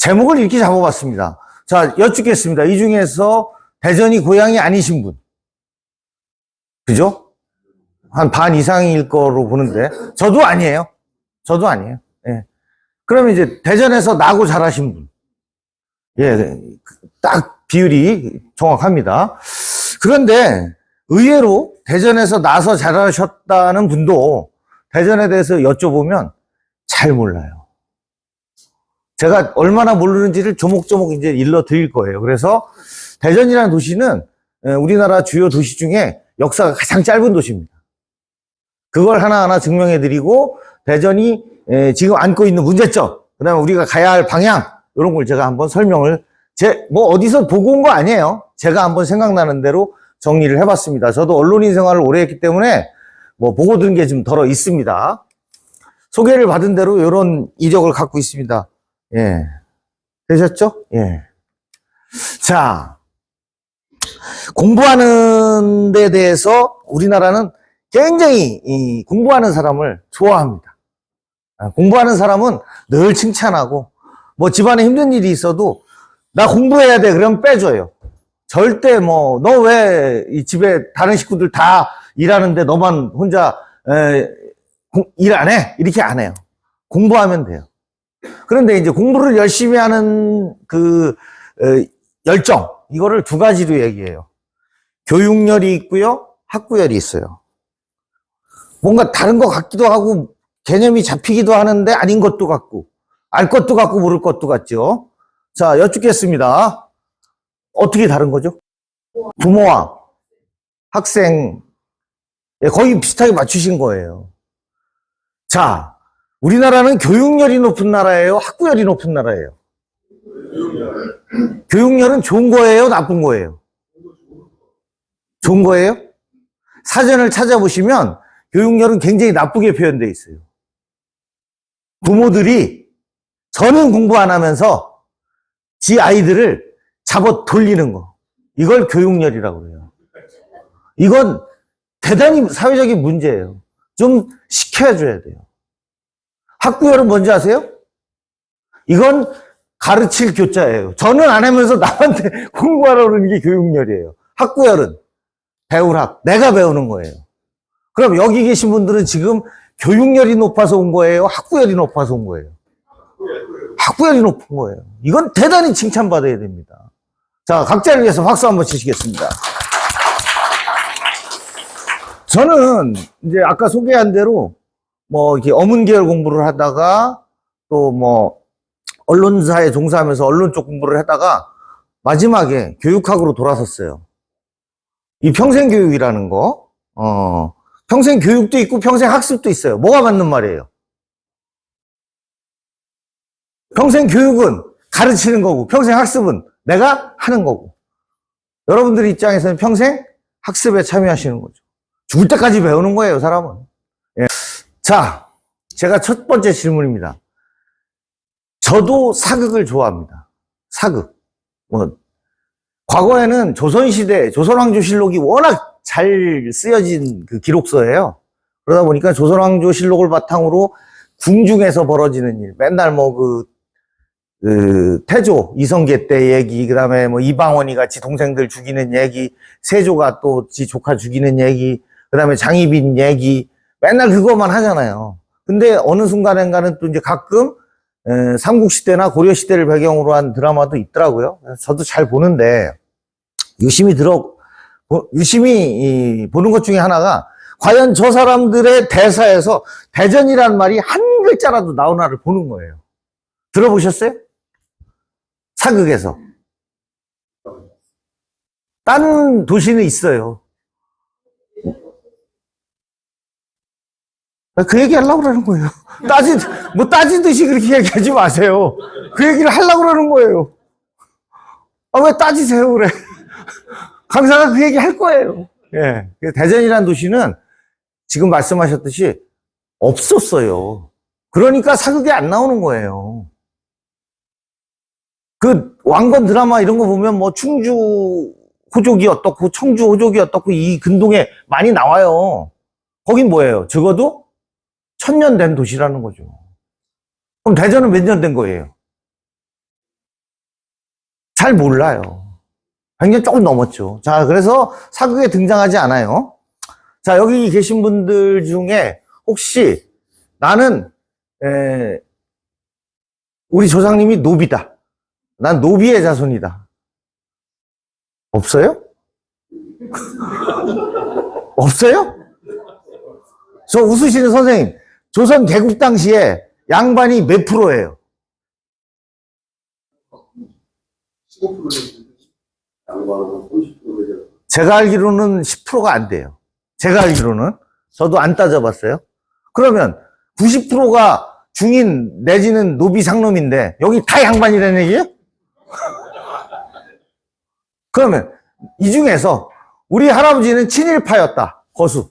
제목을 이렇게 잡아봤습니다. 자, 여쭙겠습니다. 이 중에서 대전이 고향이 아니신 분. 그죠? 한 반 이상일 거로 보는데, 저도 아니에요. 저도 아니에요. 예. 그러면 이제 대전에서 나고 자라신 분. 예, 딱 비율이 정확합니다. 그런데 의외로 대전에서 나서 자라셨다는 분도 대전에 대해서 여쭤보면 잘 몰라요. 제가 얼마나 모르는지를 조목조목 이제 일러 드릴 거예요. 그래서 대전이라는 도시는 우리나라 주요 도시 중에 역사가 가장 짧은 도시입니다. 그걸 하나하나 증명해 드리고 대전이 지금 안고 있는 문제점, 그다음에 우리가 가야 할 방향, 이런 걸 제가 한번 설명을 뭐 어디서 보고 온 거 아니에요. 제가 한번 생각나는 대로 정리를 해봤습니다. 저도 언론인 생활을 오래 했기 때문에 뭐 보고 들은 게 좀 덜어 있습니다. 소개를 받은 대로 이런 이력을 갖고 있습니다. 예. 되셨죠? 예. 자, 공부하는 데 대해서 우리나라는 굉장히 공부하는 사람을 좋아합니다. 공부하는 사람은 늘 칭찬하고, 뭐 집안에 힘든 일이 있어도 나 공부해야 돼 그러면 빼줘요. 절대 뭐 너 왜 이 집에 다른 식구들 다 일하는데 너만 혼자 일 안 해? 이렇게 안 해요. 공부하면 돼요. 그런데 이제 공부를 열심히 하는 그 열정, 이거를 두 가지로 얘기해요. 교육열이 있고요, 학구열이 있어요. 뭔가 다른 것 같기도 하고 개념이 잡히기도 하는데 아닌 것도 같고, 알 것도 같고 모를 것도 같죠. 자, 여쭙겠습니다. 어떻게 다른 거죠? 부모와 학생, 거의 비슷하게 맞추신 거예요. 자, 우리나라는 교육열이 높은 나라예요? 학구열이 높은 나라예요? 교육열은 좋은 거예요? 나쁜 거예요? 좋은 거예요? 사전을 찾아보시면 교육열은 굉장히 나쁘게 표현되어 있어요. 부모들이 저는 공부 안 하면서 지 아이들을 잡아 돌리는 거, 이걸 교육열이라고 그래요. 이건 대단히 사회적인 문제예요. 좀 시켜줘야 돼요. 학구열은 뭔지 아세요? 이건 가르칠 교자예요. 저는 안 하면서 남한테 공부하라고 그러는 게 교육열이에요. 학구열은 배울 내가 배우는 거예요. 그럼 여기 계신 분들은 지금 교육열이 높아서 온 거예요? 학구열이 높아서 온 거예요? 학구열이 높은 거예요. 이건 대단히 칭찬받아야 됩니다. 자, 각자를 위해서 박수 한번 치시겠습니다. 저는 이제 아까 소개한 대로 뭐 이렇게 어문계열 공부를 하다가 또 뭐 언론사에 종사하면서 언론 쪽 공부를 하다가 마지막에 교육학으로 돌아섰어요. 이 평생교육이라는 거, 평생교육도 있고 평생학습도 있어요. 뭐가 맞는 말이에요? 평생교육은 가르치는 거고 평생학습은 내가 하는 거고, 여러분들 입장에서는 평생 학습에 참여하시는 거죠. 죽을 때까지 배우는 거예요, 사람은. 예. 자, 제가 첫 번째 질문입니다. 저도 사극을 좋아합니다. 사극. 과거에는 조선시대, 조선왕조실록이 워낙 잘 쓰여진 그 기록서예요. 그러다 보니까 조선왕조실록을 바탕으로 궁중에서 벌어지는 일, 맨날 태조, 이성계 때 얘기, 그 다음에 뭐 이방원이 같이 동생들 죽이는 얘기, 세조가 또 지 조카 죽이는 얘기, 그 다음에 장희빈 얘기, 맨날 그것만 하잖아요. 근데 어느 순간엔가는 또 이제 가끔 삼국시대나 고려시대를 배경으로 한 드라마도 있더라고요. 저도 잘 보는데, 유심히 보는 것 중에 하나가, 과연 저 사람들의 대사에서 대전이라는 말이 한 글자라도 나오나를 보는 거예요. 들어보셨어요? 사극에서. 딴 도시는 있어요. 그 얘기 하려고 그러는 거예요. 따지듯이 그렇게 얘기하지 마세요. 그 얘기를 하려고 그러는 거예요. 왜 따지세요, 그래. 강사가 그 얘기 할 거예요. 예. 대전이라는 도시는 지금 말씀하셨듯이 없었어요. 그러니까 사극이 안 나오는 거예요. 그 왕건 드라마 이런 거 보면 뭐 충주 호족이 어떻고 청주 호족이 어떻고 이 근동에 많이 나와요. 거긴 뭐예요? 적어도 1000년 된 도시라는 거죠. 그럼 대전은 몇 년 된 거예요? 잘 몰라요. 100년 조금 넘었죠. 자, 그래서 사극에 등장하지 않아요. 자, 여기 계신 분들 중에 혹시 나는 우리 조상님이 노비다. 난 노비의 자손이다. 없어요? 없어요? 저 웃으시는 선생님, 조선 개국 당시에 양반이 몇 프로예요? 15%. 양반은 30%죠. 제가 알기로는 10%가 안 돼요. 제가 알기로는. 저도 안 따져봤어요. 그러면 90%가 중인 내지는 노비 상놈인데 여기 다 양반이라는 얘기예요? 그러면 이 중에서 우리 할아버지는 친일파였다. 거수.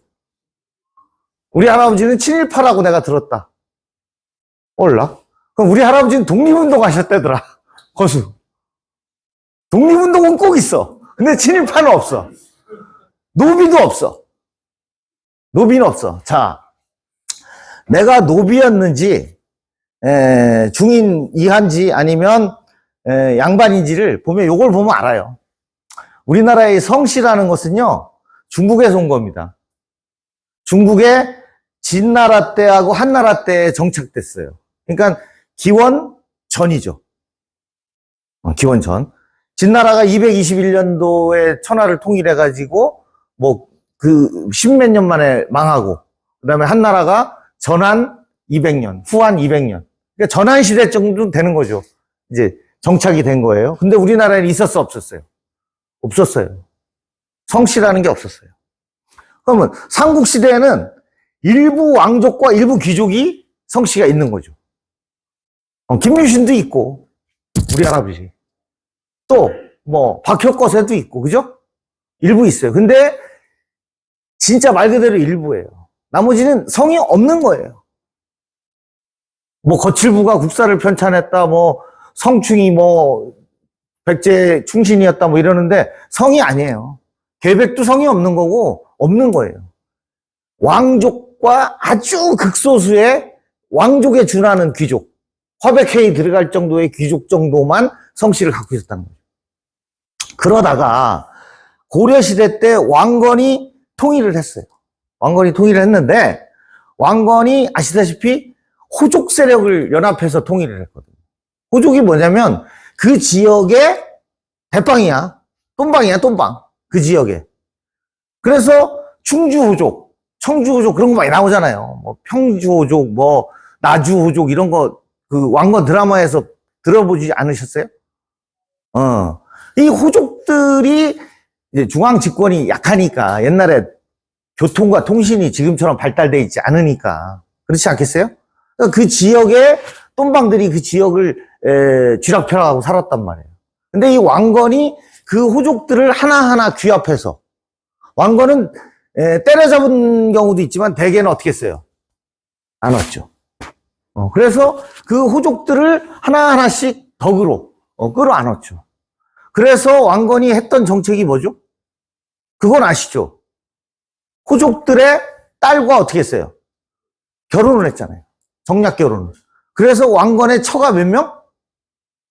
우리 할아버지는 친일파라고 내가 들었다. 몰라. 그럼 우리 할아버지는 독립운동 하셨다더라. 거수. 독립운동은 꼭 있어. 근데 친일파는 없어. 노비도 없어. 노비는 없어. 자, 내가 노비였는지 중인 이한지 아니면 양반인지를 보면 요걸 보면 알아요. 우리나라의 성씨라는 것은요, 중국에서 온 겁니다. 중국의 진나라 때하고 한나라 때에 정착됐어요. 그러니까 기원 전이죠. 기원 전. 진나라가 221년도에 천하를 통일해가지고 그 십몇 년 만에 망하고, 그 다음에 한나라가 전한 200년, 후한 200년. 그러니까 전한 시대 정도 되는 거죠. 이제 정착이 된 거예요. 근데 우리나라에는 있었어, 없었어요? 없었어요. 성씨라는 게 없었어요. 그러면 삼국시대에는 일부 왕족과 일부 귀족이 성씨가 있는 거죠. 김유신도 있고, 우리 할아버지. 또, 박효거세도 있고, 그죠? 일부 있어요. 근데, 진짜 말 그대로 일부예요. 나머지는 성이 없는 거예요. 거칠부가 국사를 편찬했다, 성충이 백제 충신이었다, 이러는데, 성이 아니에요. 계백도 성이 없는 거고, 없는 거예요. 왕족과 아주 극소수의 왕족에 준하는 귀족, 화백회의 들어갈 정도의 귀족 정도만 성씨를 갖고 있었다는 거죠. 그러다가 고려시대 때 왕건이 통일을 했어요. 왕건이 통일을 했는데 왕건이 아시다시피 호족 세력을 연합해서 통일을 했거든요. 호족이 뭐냐면 그 지역의 대빵이야. 똠방이야, 똠방. 그 지역에. 그래서 충주호족, 청주호족 그런 거 많이 나오잖아요. 평주호족, 나주호족 이런 거 그 왕건 드라마에서 들어보지 않으셨어요? 이 호족들이 이제 중앙 집권이 약하니까 옛날에 교통과 통신이 지금처럼 발달되어 있지 않으니까 그렇지 않겠어요? 그 지역의 똠방들이 그 지역을 쥐락펴락하고 살았단 말이에요. 근데 이 왕건이 그 호족들을 하나하나 귀합해서 왕건은 때려잡은 경우도 있지만 대개는 어떻게 했어요? 안 왔죠. 그래서 그 호족들을 하나하나씩 덕으로 끌어안았죠. 그래서 왕건이 했던 정책이 뭐죠? 그건 아시죠? 호족들의 딸과 어떻게 했어요? 결혼을 했잖아요. 정략 결혼을. 그래서 왕건의 처가 몇 명?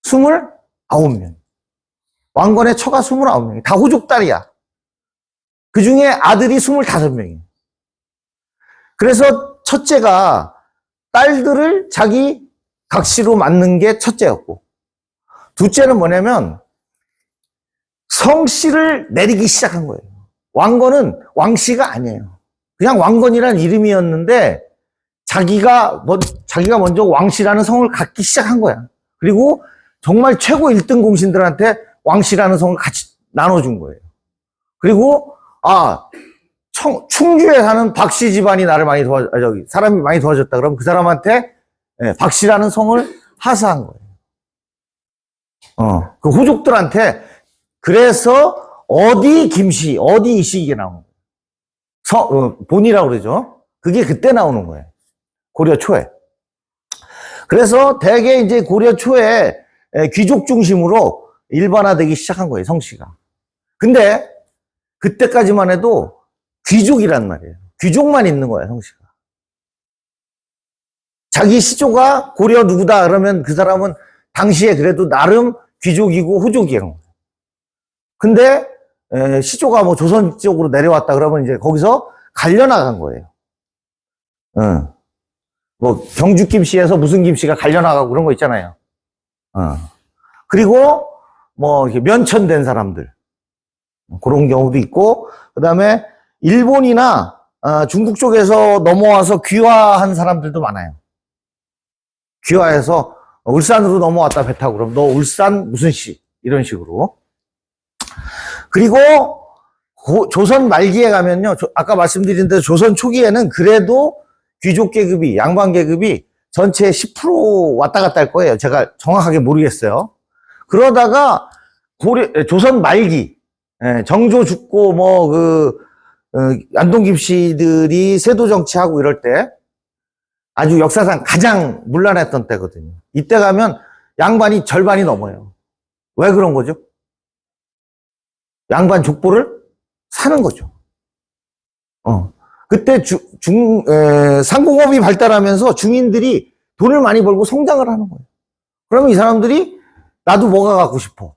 29명. 왕건의 처가 29명이 다 호족 딸이야. 그 중에 아들이 25명이에요. 그래서 첫째가 딸들을 자기 각시로 맞는 게 첫째였고, 둘째는 뭐냐면 성씨를 내리기 시작한 거예요. 왕건은 왕씨가 아니에요. 그냥 왕건이라는 이름이었는데 자기가 먼저 왕씨라는 성을 갖기 시작한 거야. 그리고 정말 최고 1등 공신들한테 왕씨라는 성을 같이 나눠준 거예요. 그리고 충주에 사는 박씨 집안이 나를 많이 사람이 많이 도와줬다. 그럼 그 사람한테 박씨라는 성을 하사한 거예요. 그 호족들한테. 그래서 어디 김씨, 어디 이씨 이게 나오는 거예요. 본이라고 그러죠. 그게 그때 나오는 거예요. 고려 초에. 그래서 대개 이제 고려 초에 귀족 중심으로 일반화되기 시작한 거예요, 성씨가. 근데 그때까지만 해도 귀족이란 말이에요. 귀족만 있는 거예요, 성씨가. 자기 시조가 고려 누구다 그러면 그 사람은 당시에 그래도 나름 귀족이고 호족이에요. 근데 시조가 뭐 조선 쪽으로 내려왔다 그러면 이제 거기서 갈려나간 거예요. 뭐 경주 김씨에서 무슨 김씨가 갈려나가고 그런 거 있잖아요. 그리고 뭐 이렇게 면천된 사람들 그런 경우도 있고, 그 다음에 일본이나 중국 쪽에서 넘어와서 귀화한 사람들도 많아요. 귀화해서 울산으로 넘어왔다 배 타고 그럼 너 울산 무슨 씨 이런 식으로. 그리고 조선 말기에 가면요, 아까 말씀드린 대로 조선 초기에는 그래도 귀족 계급이, 양반 계급이 전체의 10% 왔다 갔다 할 거예요. 제가 정확하게 모르겠어요. 그러다가 조선 말기, 정조 죽고 안동 김씨들이 세도 정치하고 이럴 때 아주 역사상 가장 문란했던 때거든요. 이때 가면 양반이 절반이 넘어요. 왜 그런 거죠? 양반 족보를 사는 거죠. 그때 상공업이 발달하면서 중인들이 돈을 많이 벌고 성장을 하는 거예요. 그러면 이 사람들이 나도 뭐가 갖고 싶어.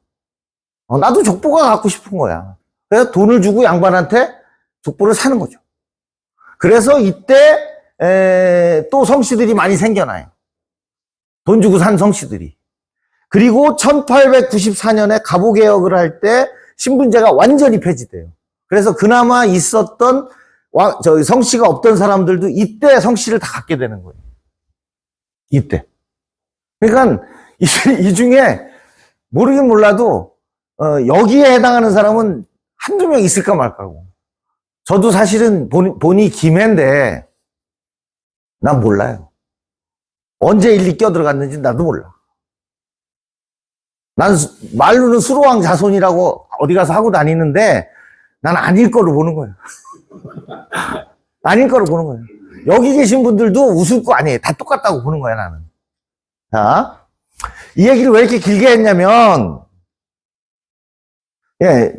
나도 족보가 갖고 싶은 거야. 그래서 돈을 주고 양반한테 족보를 사는 거죠. 그래서 이때 또 성씨들이 많이 생겨나요. 돈 주고 산 성씨들이. 그리고 1894년에 갑오개혁을 할 때 신분제가 완전히 폐지돼요. 그래서 그나마 있었던 성씨가 없던 사람들도 이때 성씨를 다 갖게 되는 거예요. 이때. 그러니까 이 중에 모르긴 몰라도 여기에 해당하는 사람은 한두 명 있을까 말까고. 저도 사실은 본이 김해인데 난 몰라요. 언제 일리 껴들어갔는지 나도 몰라. 난 말로는 수로왕 자손이라고 어디 가서 하고 다니는데 난 아닐 거로 보는 거예요. 아닐 거로 보는 거예요. 여기 계신 분들도 웃을 거 아니에요. 다 똑같다고 보는 거야, 나는. 자, 이 얘기를 왜 이렇게 길게 했냐면,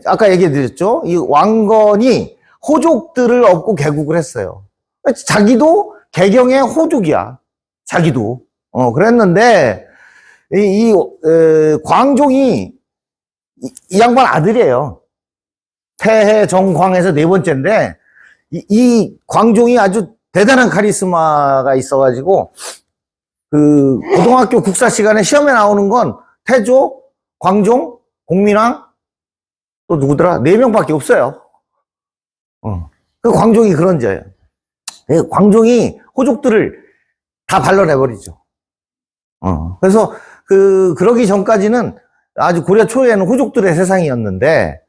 아까 얘기해 드렸죠? 이 왕건이 호족들을 업고 개국을 했어요. 자기도 개경의 호족이야. 자기도. 그랬는데, 광종이 이 양반 아들이에요. 태해, 정광에서 네 번째인데, 이 광종이 아주 대단한 카리스마가 있어가지고, 고등학교 국사 시간에 시험에 나오는 건 태조, 광종, 공민왕, 또 누구더라? 4명밖에 없어요. 그 광종이 그런 자예요. 광종이 호족들을 다 발라내버리죠. 그래서 그러기 전까지는 아주 고려 초에는 호족들의 세상이었는데,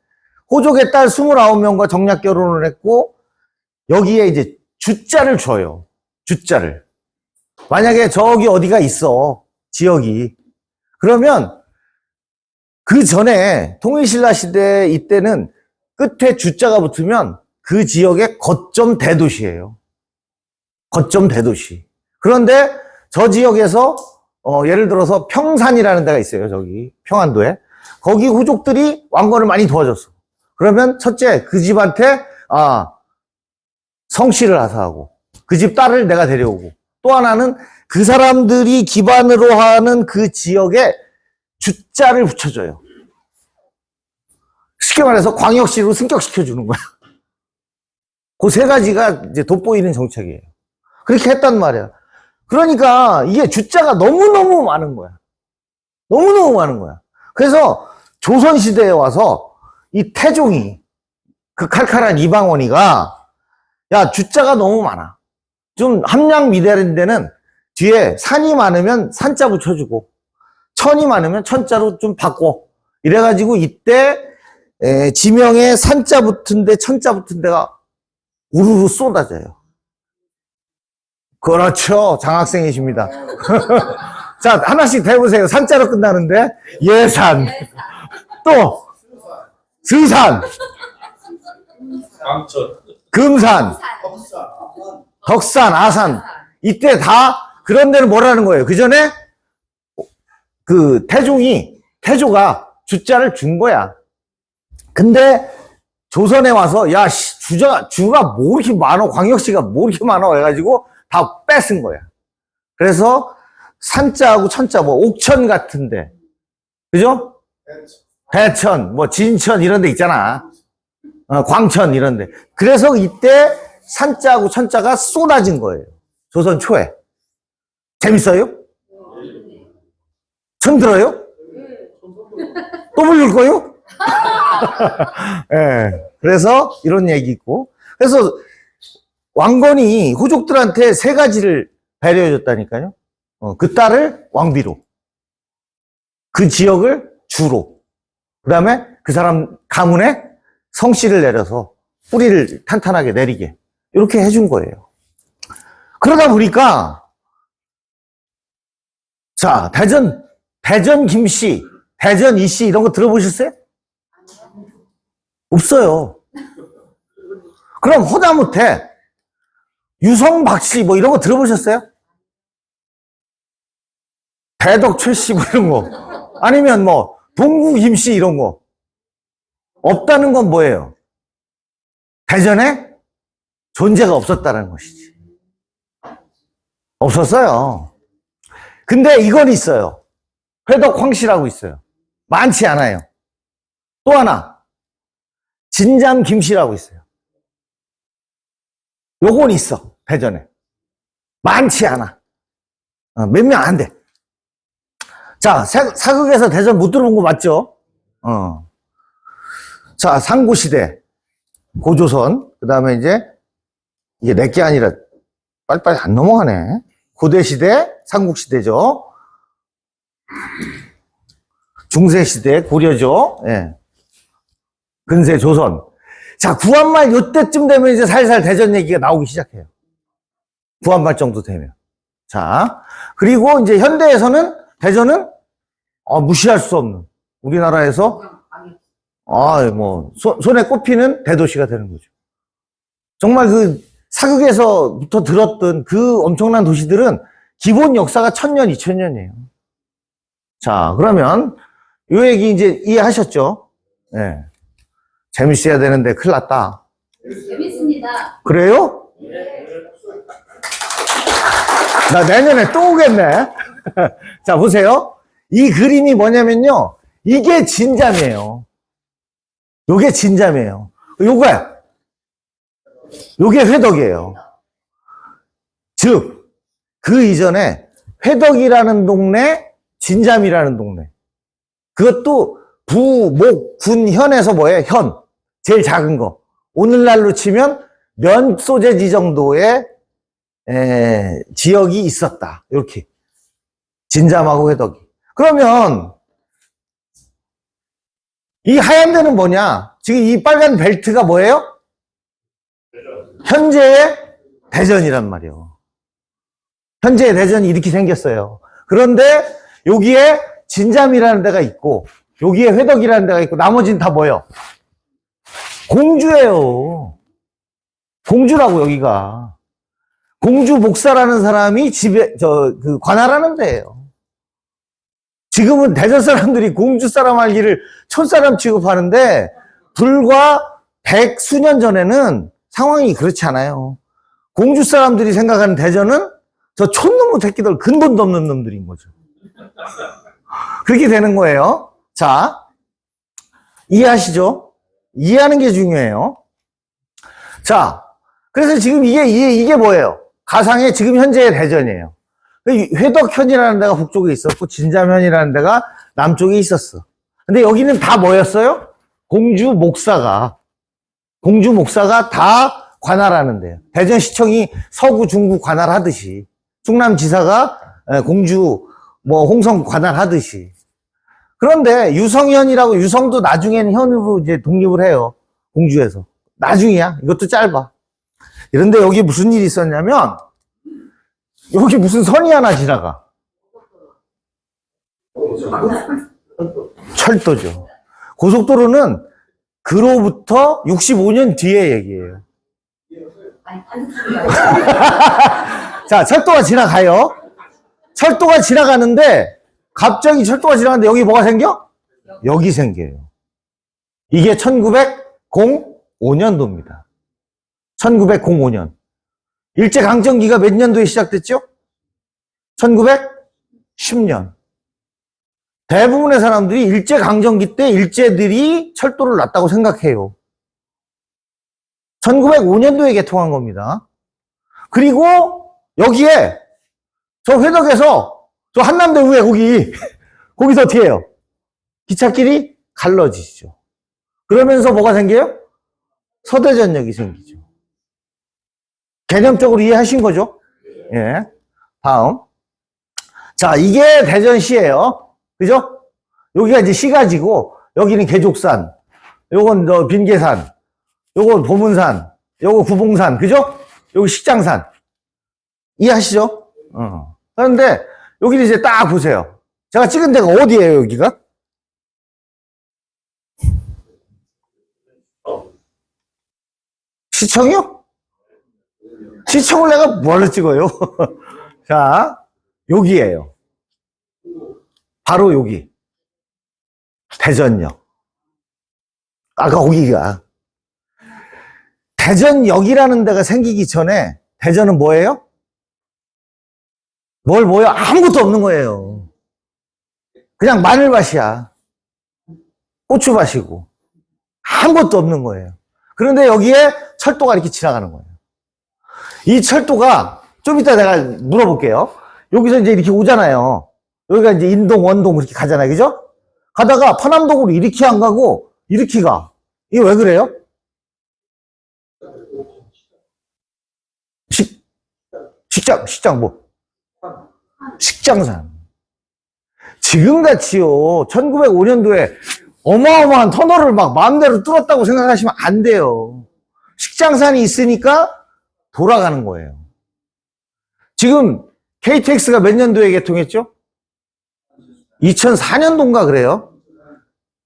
호족의 딸 29명과 정략 결혼을 했고, 여기에 이제 주자를 줘요. 주자를. 만약에 저기 어디가 있어, 지역이. 그러면 그 전에 통일신라 시대 이때는 끝에 주자가 붙으면 그 지역의 거점 대도시예요. 거점 대도시. 그런데 저 지역에서 예를 들어서 평산이라는 데가 있어요. 저기 평안도에. 거기 호족들이 왕건을 많이 도와줬어. 그러면 첫째 그 집한테 성씨를 하사하고 그 집 딸을 내가 데려오고, 또 하나는 그 사람들이 기반으로 하는 그 지역에 주자를 붙여줘요. 쉽게 말해서 광역시로 승격시켜주는 거야. 그 세 가지가 이제 돋보이는 정책이에요. 그렇게 했단 말이야. 그러니까 이게 주자가 너무너무 많은 거야. 너무너무 많은 거야. 그래서 조선시대에 와서 이 태종이, 그 칼칼한 이방원이가, 야, 주자가 너무 많아. 좀 함량미대인 데는 뒤에 산이 많으면 산자 붙여주고, 천이 많으면 천자로 좀 바꿔. 이래가지고 이때 지명에 산자 붙은 데, 천자 붙은 데가 우르르 쏟아져요. 그렇죠. 장학생이십니다. 자, 하나씩 대보세요. 산자로 끝나는데, 예산. 또, 스산. 금산. 덕산, 아산. 이때 다 그런 데는 뭐라는 거예요? 그 전에 태조가 주자를 준 거야. 근데 조선에 와서, 야, 주가 뭐 이렇게 많아? 광역시가 뭐 이렇게 많아? 해가지고 다 뺏은 거야. 그래서 산자하고 천자, 뭐 옥천 같은데, 그죠? 대천, 뭐 진천 이런 데 있잖아. 광천 이런 데. 그래서 이때 산자하고 천자가 쏟아진 거예요. 조선 초에. 재밌어요? 처음 들어요? 또 부를 거요? 예. 그래서 이런 얘기 있고. 그래서 왕건이 후족들한테 세 가지를 배려해줬다니까요. 그 딸을 왕비로, 그 지역을 주로, 그 다음에 그 사람 가문에 성씨를 내려서 뿌리를 탄탄하게 내리게 이렇게 해준 거예요. 그러다 보니까 자, 대전 김씨, 대전 이씨 이런 거 들어보셨어요? 없어요. 그럼 허다못해 유성 박씨 뭐 이런 거 들어보셨어요? 대덕 최씨 뭐 이런 거. 아니면 뭐 동구 김씨 이런 거. 없다는 건 뭐예요? 대전에 존재가 없었다는 것이지. 없었어요. 근데 이건 있어요. 회덕 황씨라고 있어요. 많지 않아요. 또 하나 진잠 김씨라고 있어요. 요건 있어. 대전에. 많지 않아. 몇 명 안 돼. 자, 사극에서 대전 못 들어본 거 맞죠? 자, 상고시대, 고조선, 그 다음에 이제, 이게 내게 아니라, 빨리빨리 안 넘어가네. 고대시대, 삼국시대죠. 중세시대, 고려죠. 예. 근세, 조선. 자, 구한말 요때쯤 되면 이제 살살 대전 얘기가 나오기 시작해요. 구한말 정도 되면. 자, 그리고 이제 현대에서는 대전은 무시할 수 없는 우리나라에서 뭐 손에 꼽히는 대도시가 되는 거죠. 정말 그 사극에서부터 들었던 그 엄청난 도시들은 기본 역사가 1000년, 2000년이에요. 자, 그러면 이 얘기 이제 이해하셨죠? 네. 재밌어야 되는데 큰일 났다. 재밌습니다. 그래요? 나 내년에 또 오겠네. 자, 보세요. 이 그림이 뭐냐면요. 이게 진잠이에요. 요게 진잠이에요. 요게 회덕이에요. 즉, 그 이전에 회덕이라는 동네, 진잠이라는 동네. 그것도 부, 목, 군, 현에서 뭐예요? 현. 제일 작은 거. 오늘날로 치면 면 소재지 정도의 지역이 있었다. 이렇게. 진잠하고 회덕이. 그러면 이 하얀 데는 뭐냐? 지금 이 빨간 벨트가 뭐예요? 현재의 대전이란 말이에요. 현재의 대전이 이렇게 생겼어요. 그런데 여기에 진잠이라는 데가 있고 여기에 회덕이라는 데가 있고 나머지는 다 뭐예요? 공주예요. 공주라고 여기가. 공주 목사라는 사람이 관할하는 데예요. 지금은 대전 사람들이 공주 사람 알기를 촌사람 취급하는데 불과 100수년 전에는 상황이 그렇지 않아요. 공주 사람들이 생각하는 대전은 저 촌놈의 새끼들 근본도 없는 놈들인 거죠. 그렇게 되는 거예요. 자, 이해하시죠? 이해하는 게 중요해요. 자, 그래서 지금 이게 뭐예요? 가상의 지금 현재의 대전이에요. 회덕현이라는 데가 북쪽에 있었고 진잠현이라는 데가 남쪽에 있었어. 근데 여기는 다 뭐였어요? 공주 목사가 다 관할하는 데요. 대전시청이 서구 중구 관할하듯이 충남지사가 공주 홍성 관할하듯이. 그런데 유성현이라고 유성도 나중에는 현으로 이제 독립을 해요. 공주에서. 나중이야. 이것도 짧아. 그런데 여기 무슨 일이 있었냐면 여기 무슨 선이 하나 지나가. 철도죠. 고속도로는 그로부터 65년 뒤의 얘기예요. 자, 철도가 지나가요. 철도가 지나가는데 갑자기 철도가 지나가는데 여기 뭐가 생겨? 여기 생겨요. 이게 1905년도입니다. 1905년. 일제강점기가 몇 년도에 시작됐죠? 1910년. 대부분의 사람들이 일제강점기 때 일제들이 철도를 놨다고 생각해요. 1905년도에 개통한 겁니다. 그리고 여기에 저 회덕에서 저 한남대구에 거기서 어떻게 해요? 기찻길이 갈라지죠. 그러면서 뭐가 생겨요? 서대전역이 생기죠. 개념적으로 이해하신 거죠? 예. 다음. 자, 이게 대전시예요. 그죠? 여기가 이제 시가지고, 여기는 개족산, 요건 빈계산, 요건 보문산, 요거 구봉산, 그죠? 요거 식장산. 이해하시죠? 그런데, 여기를 이제 딱 보세요. 제가 찍은 데가 어디예요, 여기가? 시청이요? 시청을 내가 뭘로 찍어요? 자, 여기에요. 바로 여기. 대전역. 아까 거기가. 대전역이라는 데가 생기기 전에 대전은 뭐예요? 뭐예요? 아무것도 없는 거예요. 그냥 마늘밭이야. 고추밭이고. 아무것도 없는 거예요. 그런데 여기에 철도가 이렇게 지나가는 거예요. 이 철도가 좀 이따 내가 물어볼게요. 여기서 이제 이렇게 오잖아요. 여기가 이제 인동, 원동 이렇게 가잖아요. 그죠? 가다가 파남동으로 이렇게 안 가고 이렇게 가. 이게 왜 그래요? 식장 뭐? 식장산. 지금같이요. 1905년도에 어마어마한 터널을 막 마음대로 뚫었다고 생각하시면 안 돼요. 식장산이 있으니까 돌아가는 거예요. 지금 KTX가 몇 년도에 개통했죠? 2004년도인가 그래요.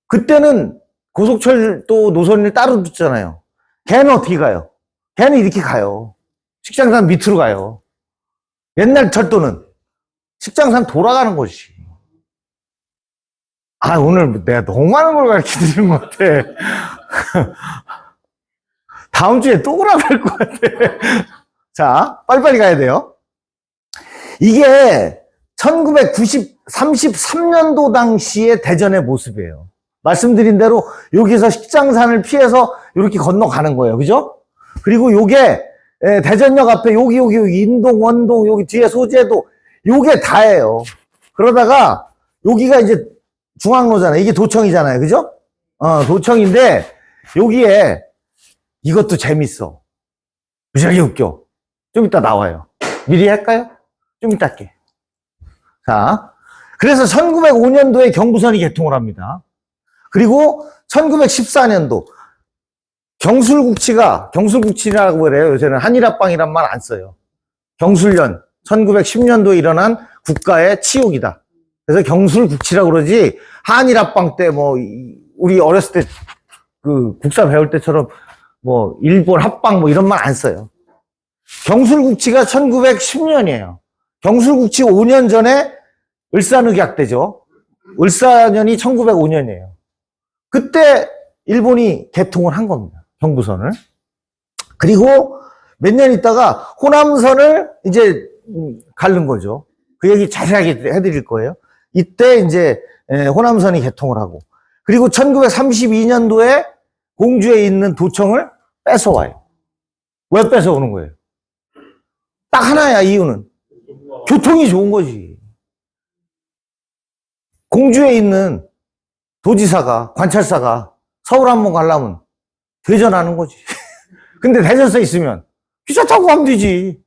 그때는 고속철도 노선을 따로 뒀잖아요. 걔는 어떻게 가요? 걔는 이렇게 가요. 식장산 밑으로 가요. 옛날 철도는 식장산 돌아가는 것이. 아, 오늘 내가 너무 많은 걸 가르쳐 드리는 것 같아. 다음 주에 또 오라고 할 것 같아. 자, 빨리빨리 가야 돼요. 이게 1933년도 당시의 대전의 모습이에요. 말씀드린 대로 여기서 식장산을 피해서 이렇게 건너가는 거예요. 그죠? 그리고 요게 대전역 앞에 여기 인동, 원동, 여기 뒤에 소재도 요게 다예요. 그러다가 여기가 이제 중앙로잖아요. 이게 도청이잖아요. 그죠? 도청인데 여기에 이것도 재밌어. 무지하게 웃겨. 좀 이따 나와요. 미리 할까요? 좀 이따 할게. 자, 그래서 1905년도에 경부선이 개통을 합니다. 그리고 1914년도 경술국치라고 그래요. 요새는 한일합방이란 말 안 써요. 경술련 1910년도에 일어난 국가의 치욕이다. 그래서 경술국치라고 그러지 한일합방 때 뭐 우리 어렸을 때 그 국사 배울 때처럼 뭐 일본 합방 뭐 이런 말 안 써요. 경술국치가 1910년이에요. 경술국치 5년 전에 을사늑약대죠. 을사년이 1905년이에요. 그때 일본이 개통을 한 겁니다. 경부선을. 그리고 몇 년 있다가 호남선을 이제 가른 거죠. 그 얘기 자세하게 해드릴 거예요. 이때 이제 호남선이 개통을 하고, 그리고 1932년도에 공주에 있는 도청을 뺏어와요. 왜 뺏어오는 거예요? 딱 하나야, 이유는. 교통이 좋은 거지. 공주에 있는 도지사가, 관찰사가 서울 한번 가려면 대전하는 거지. 근데 대전서 있으면 기차 타고 가면 되지.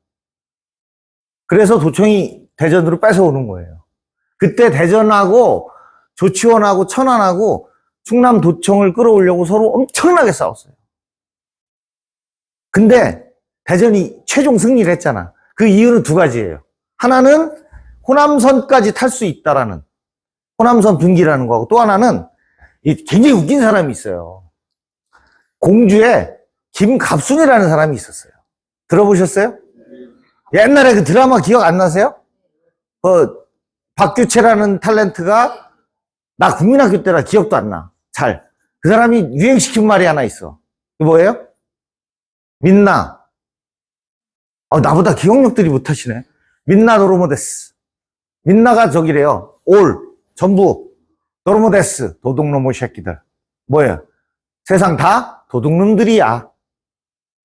그래서 도청이 대전으로 뺏어오는 거예요. 그때 대전하고 조치원하고 천안하고 충남 도청을 끌어오려고 서로 엄청나게 싸웠어요. 근데 대전이 최종 승리를 했잖아. 그 이유는 두 가지예요. 하나는 호남선까지 탈 수 있다라는 호남선 분기라는 거고, 또 하나는 굉장히 웃긴 사람이 있어요. 공주에 김갑순이라는 사람이 있었어요. 들어보셨어요? 옛날에 그 드라마 기억 안 나세요? 박규채라는 탤런트가, 나 국민학교 때라 기억도 안 나. 잘. 그 사람이 유행시킨 말이 하나 있어. 그게 뭐예요? 민나. 나보다 기억력들이 못하시네. 민나 도로모데스. 민나가 저기래요. 올. 전부. 도로모데스, 도둑놈의 새끼들. 뭐야? 세상 다 도둑놈들이야.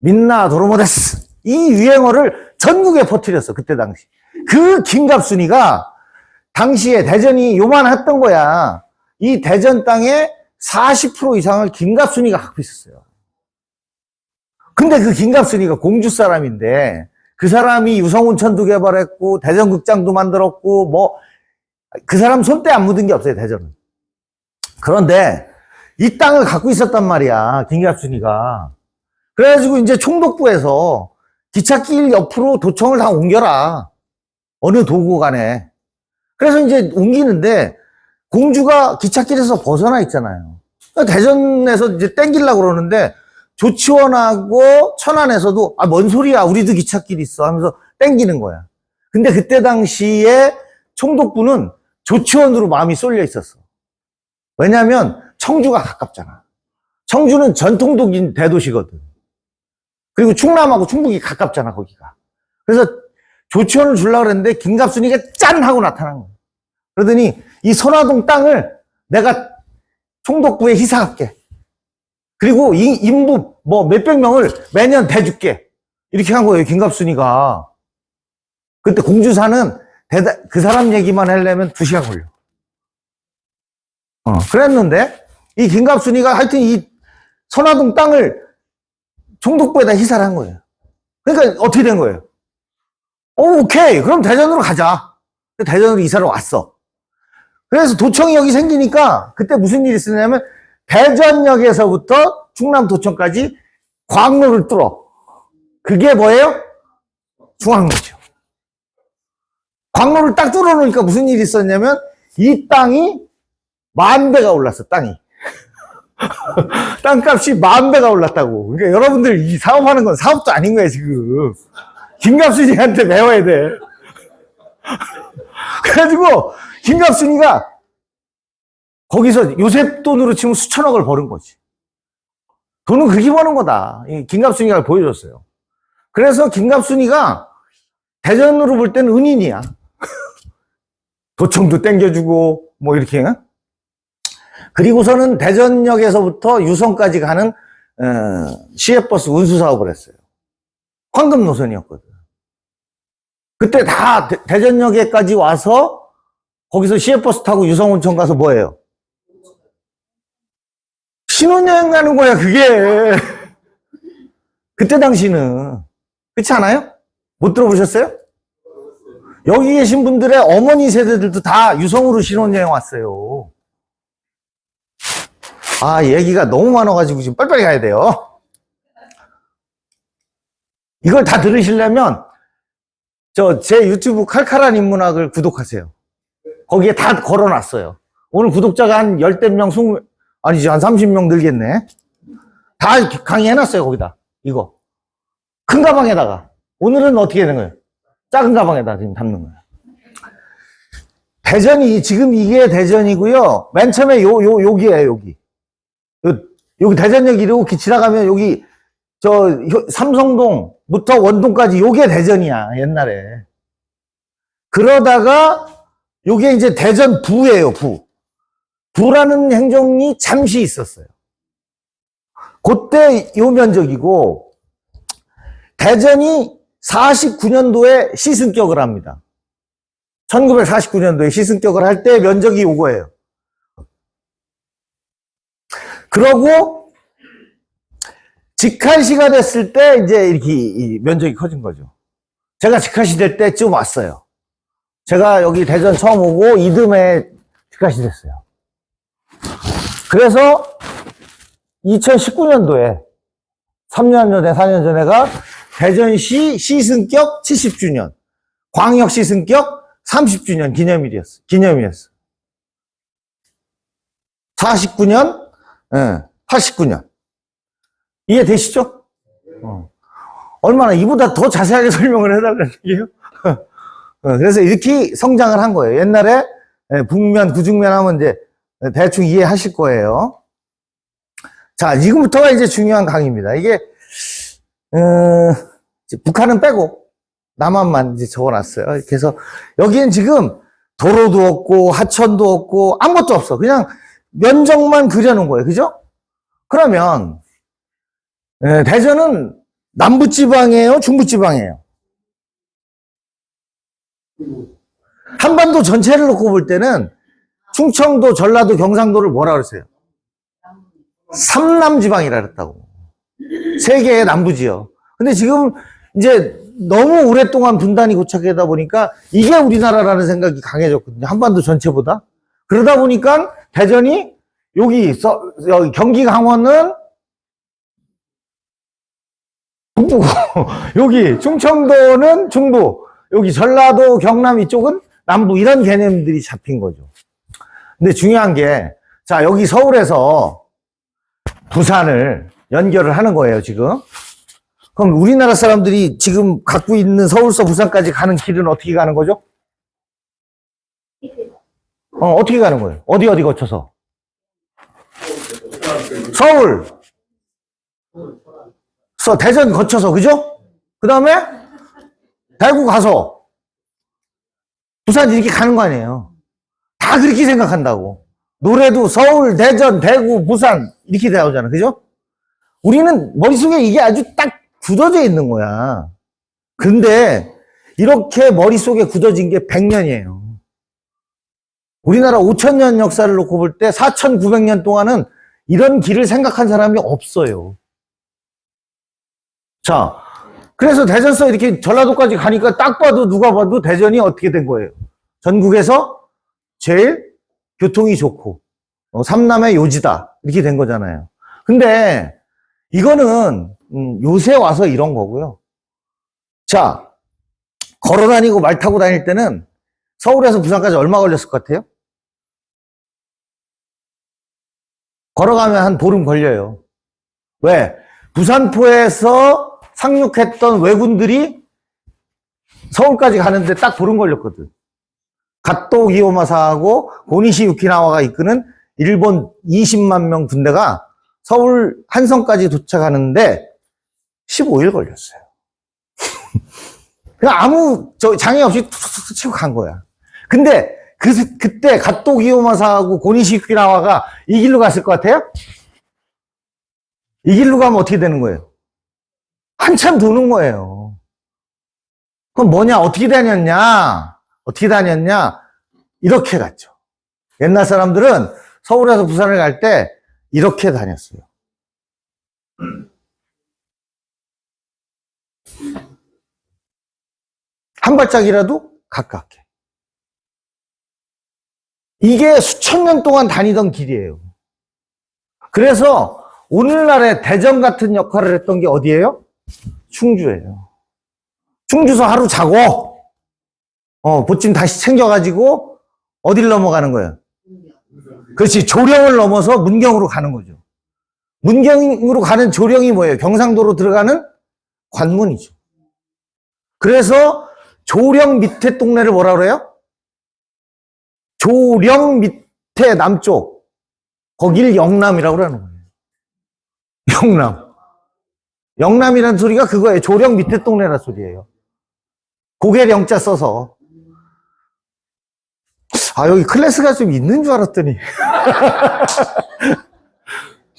민나 도로모데스. 이 유행어를 전국에 퍼뜨렸어, 그때 당시. 그 김갑순이가 당시에 대전이 요만했던 거야. 이 대전 땅에 40% 이상을 김갑순이가 갖고 있었어요. 근데 그 김갑순이가 공주 사람인데 그 사람이 유성온천도 개발했고 대전극장도 만들었고 뭐 그 사람 손때 안 묻은 게 없어요, 대전은. 그런데 이 땅을 갖고 있었단 말이야, 김갑순이가. 그래가지고 이제 총독부에서 기찻길 옆으로 도청을 다 옮겨라. 어느 도구 간에. 그래서 이제 옮기는데 공주가 기찻길에서 벗어나 있잖아요. 그러니까 대전에서 이제 땡기려고 그러는데 조치원하고 천안에서도 뭔 소리야, 우리도 기찻길 있어 하면서 땡기는 거야. 근데 그때 당시에 총독부는 조치원으로 마음이 쏠려 있었어. 왜냐면 청주가 가깝잖아. 청주는 전통적인 대도시거든. 그리고 충남하고 충북이 가깝잖아, 거기가. 그래서 조치원을 주려고 그랬는데 김갑순이가 짠 하고 나타난 거야. 그러더니 이 선화동 땅을 내가 총독부에 희사할게. 그리고 이 인부 뭐 몇백 명을 매년 대줄게. 이렇게 한 거예요, 김갑순이가. 그때 공주사는 그 사람 얘기만 하려면 2시간 걸려. 그랬는데 이 김갑순이가 하여튼 이 선화동 땅을 총독부에다 희사를 한 거예요. 그러니까 어떻게 된 거예요? 오케이. 그럼 대전으로 가자. 대전으로 이사를 왔어. 그래서 도청역이 생기니까 그때 무슨 일이 있었냐면 대전역에서부터 충남도청까지 광로를 뚫어. 그게 뭐예요? 중앙로죠. 광로를 딱 뚫어놓으니까 무슨 일이 있었냐면 이 땅이 10,000배가 올랐어, 땅이. 땅값이 10,000배가 올랐다고. 그러니까 여러분들 이 사업하는 건 사업도 아닌 거야, 지금. 김갑순이한테 배워야 돼. 그래가지고 김갑순이가 거기서 요셉 돈으로 치면 수천억을 버는 거지. 돈은 그렇게 버는 거다. 김갑순이가 보여줬어요. 그래서 김갑순이가 대전으로 볼 때는 은인이야. 도청도 땡겨주고 뭐 이렇게. 그리고서는 대전역에서부터 유성까지 가는 시외버스 운수 사업을 했어요. 황금 노선이었거든. 그때 다 대전역에까지 와서 거기서 시외버스 타고 유성온천 가서 뭐예요? 신혼여행 가는 거야, 그게. 그때 당시는. 그렇지 않아요? 못 들어보셨어요? 여기 계신 분들의 어머니 세대들도 다 유성으로 신혼여행 왔어요. 얘기가 너무 많아가지고 지금 빨리빨리 가야 돼요. 이걸 다 들으시려면 제 유튜브 칼칼한 인문학을 구독하세요. 거기에 다 걸어놨어요. 오늘 구독자가 한 10대 명, 20, 아니지, 한 30명 늘겠네. 다 강의해놨어요, 거기다. 이거. 큰 가방에다가. 오늘은 어떻게 되는 거예요? 작은 가방에다 지금 담는 거예요. 대전이, 지금 이게 대전이고요. 맨 처음에 여기에요, 여기. 여기 대전역 이렇게 지나가면 여기, 삼성동부터 원동까지 요게 대전이야, 옛날에. 그러다가, 요게 이제 대전 부예요, 부. 부라는 행정이 잠시 있었어요. 그때 요 면적이고, 대전이 49년도에 시승격을 합니다. 1949년도에 시승격을 할 때 면적이 요거예요. 그러고, 직할시가 됐을 때, 이제 이렇게 이 면적이 커진 거죠. 제가 직할시 될 때쯤 왔어요. 제가 여기 대전 처음 오고, 이듬해 직할시 됐어요. 그래서 2019년도에 3년 전에 4년 전에가 대전시 시승격 70주년, 광역 시승격 30주년 기념일이었어. 49년, 89년. 이해되시죠? 얼마나 이보다 더 자세하게 설명을 해달라는 얘기예요? 그래서 이렇게 성장을 한 거예요. 옛날에 북면, 구중면 하면 이제 대충 이해하실 거예요. 자, 지금부터가 이제 중요한 강의입니다. 이게, 북한은 빼고, 남한만 이제 적어놨어요. 그래서 여기엔 지금 도로도 없고, 하천도 없고, 아무것도 없어. 그냥 면적만 그려놓은 거예요. 그죠? 그러면, 대전은 남부지방이에요? 중부지방이에요? 한반도 전체를 놓고 볼 때는 충청도, 전라도, 경상도를 뭐라 그랬어요? 삼남지방이라 그랬다고. 세 개의 남부지요. 근데 지금 이제 너무 오랫동안 분단이 고착하다 보니까 이게 우리나라라는 생각이 강해졌거든요. 한반도 전체보다. 그러다 보니까 대전이 여기 경기 강원은 북부고 여기 충청도는 중부, 여기 전라도 경남 이쪽은 남부, 이런 개념들이 잡힌 거죠. 근데 중요한 게, 자, 여기 서울에서 부산을 연결을 하는 거예요, 지금. 그럼 우리나라 사람들이 지금 갖고 있는 서울서 부산까지 가는 길은 어떻게 가는 거죠? 어떻게 가는 거예요? 어디 거쳐서? 서울. 대전 거쳐서, 그죠? 그 다음에 대구 가서 부산 이렇게 가는 거 아니에요. 다 그렇게 생각한다고. 노래도 서울, 대전, 대구, 부산 이렇게 나오잖아. 그죠? 우리는 머릿속에 이게 아주 딱 굳어져 있는 거야. 근데 이렇게 머릿속에 굳어진 게 100년이에요. 우리나라 5000년 역사를 놓고 볼 때 4900년 동안은 이런 길을 생각한 사람이 없어요. 자, 그래서 대전서 이렇게 전라도까지 가니까 딱 봐도 누가 봐도 대전이 어떻게 된 거예요? 전국에서 제일 교통이 좋고 삼남의 요지다 이렇게 된 거잖아요. 근데 이거는 요새 와서 이런 거고요. 자, 걸어 다니고 말 타고 다닐 때는 서울에서 부산까지 얼마 걸렸을 것 같아요? 걸어가면 한 보름 걸려요. 왜? 부산포에서 상륙했던 왜군들이 서울까지 가는데 딱 보름 걸렸거든. 갓도 기요마사하고 고니시 유키나와가 이끄는 일본 20만 명 군대가 서울 한성까지 도착하는데 15일 걸렸어요. 그냥 아무 장애 없이 툭툭툭 치고 간 거야. 근데 그때 갓도 기요마사하고 고니시 유키나와가 이 길로 갔을 것 같아요? 이 길로 가면 어떻게 되는 거예요? 한참 도는 거예요. 그럼 뭐냐? 어떻게 다녔냐? 이렇게 갔죠. 옛날 사람들은 서울에서 부산을 갈 때 이렇게 다녔어요. 한 발짝이라도 가깝게. 이게 수천 년 동안 다니던 길이에요. 그래서 오늘날의 대전 같은 역할을 했던 게 어디예요? 충주예요. 충주서 하루 자고 보찜 다시 챙겨가지고 어딜 넘어가는 거예요? 그렇지, 조령을 넘어서 문경으로 가는 거죠. 문경으로 가는 조령이 뭐예요? 경상도로 들어가는 관문이죠. 그래서 조령 밑에 동네를 뭐라 그래요? 조령 밑에 남쪽, 거길 영남이라고 그러는 거예요. 영남. 영남이라는 소리가 그거예요. 조령 밑에 동네란 소리예요. 고개 영자 써서. 아, 여기 클래스가 좀 있는 줄 알았더니.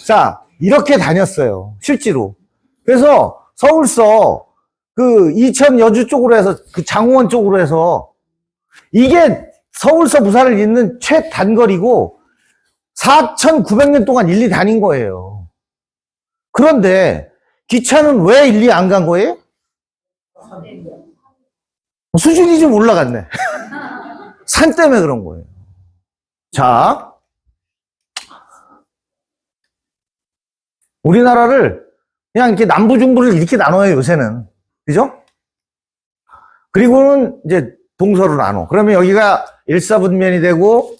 자, 이렇게 다녔어요. 실제로. 그래서 서울서 그 이천 여주 쪽으로 해서 그 장호원 쪽으로 해서 이게 서울서 부산을 잇는 최단거리고 4,900년 동안 일리 다닌 거예요. 그런데 기차는 왜 일리 안 간 거예요? 수준이 좀 올라갔네. 산 때문에 그런 거예요. 자, 우리나라를 그냥 이렇게 남부 중부를 이렇게 나눠요, 요새는. 그죠? 그리고는 이제 동서로 나눠. 그러면 여기가 1사분면이 되고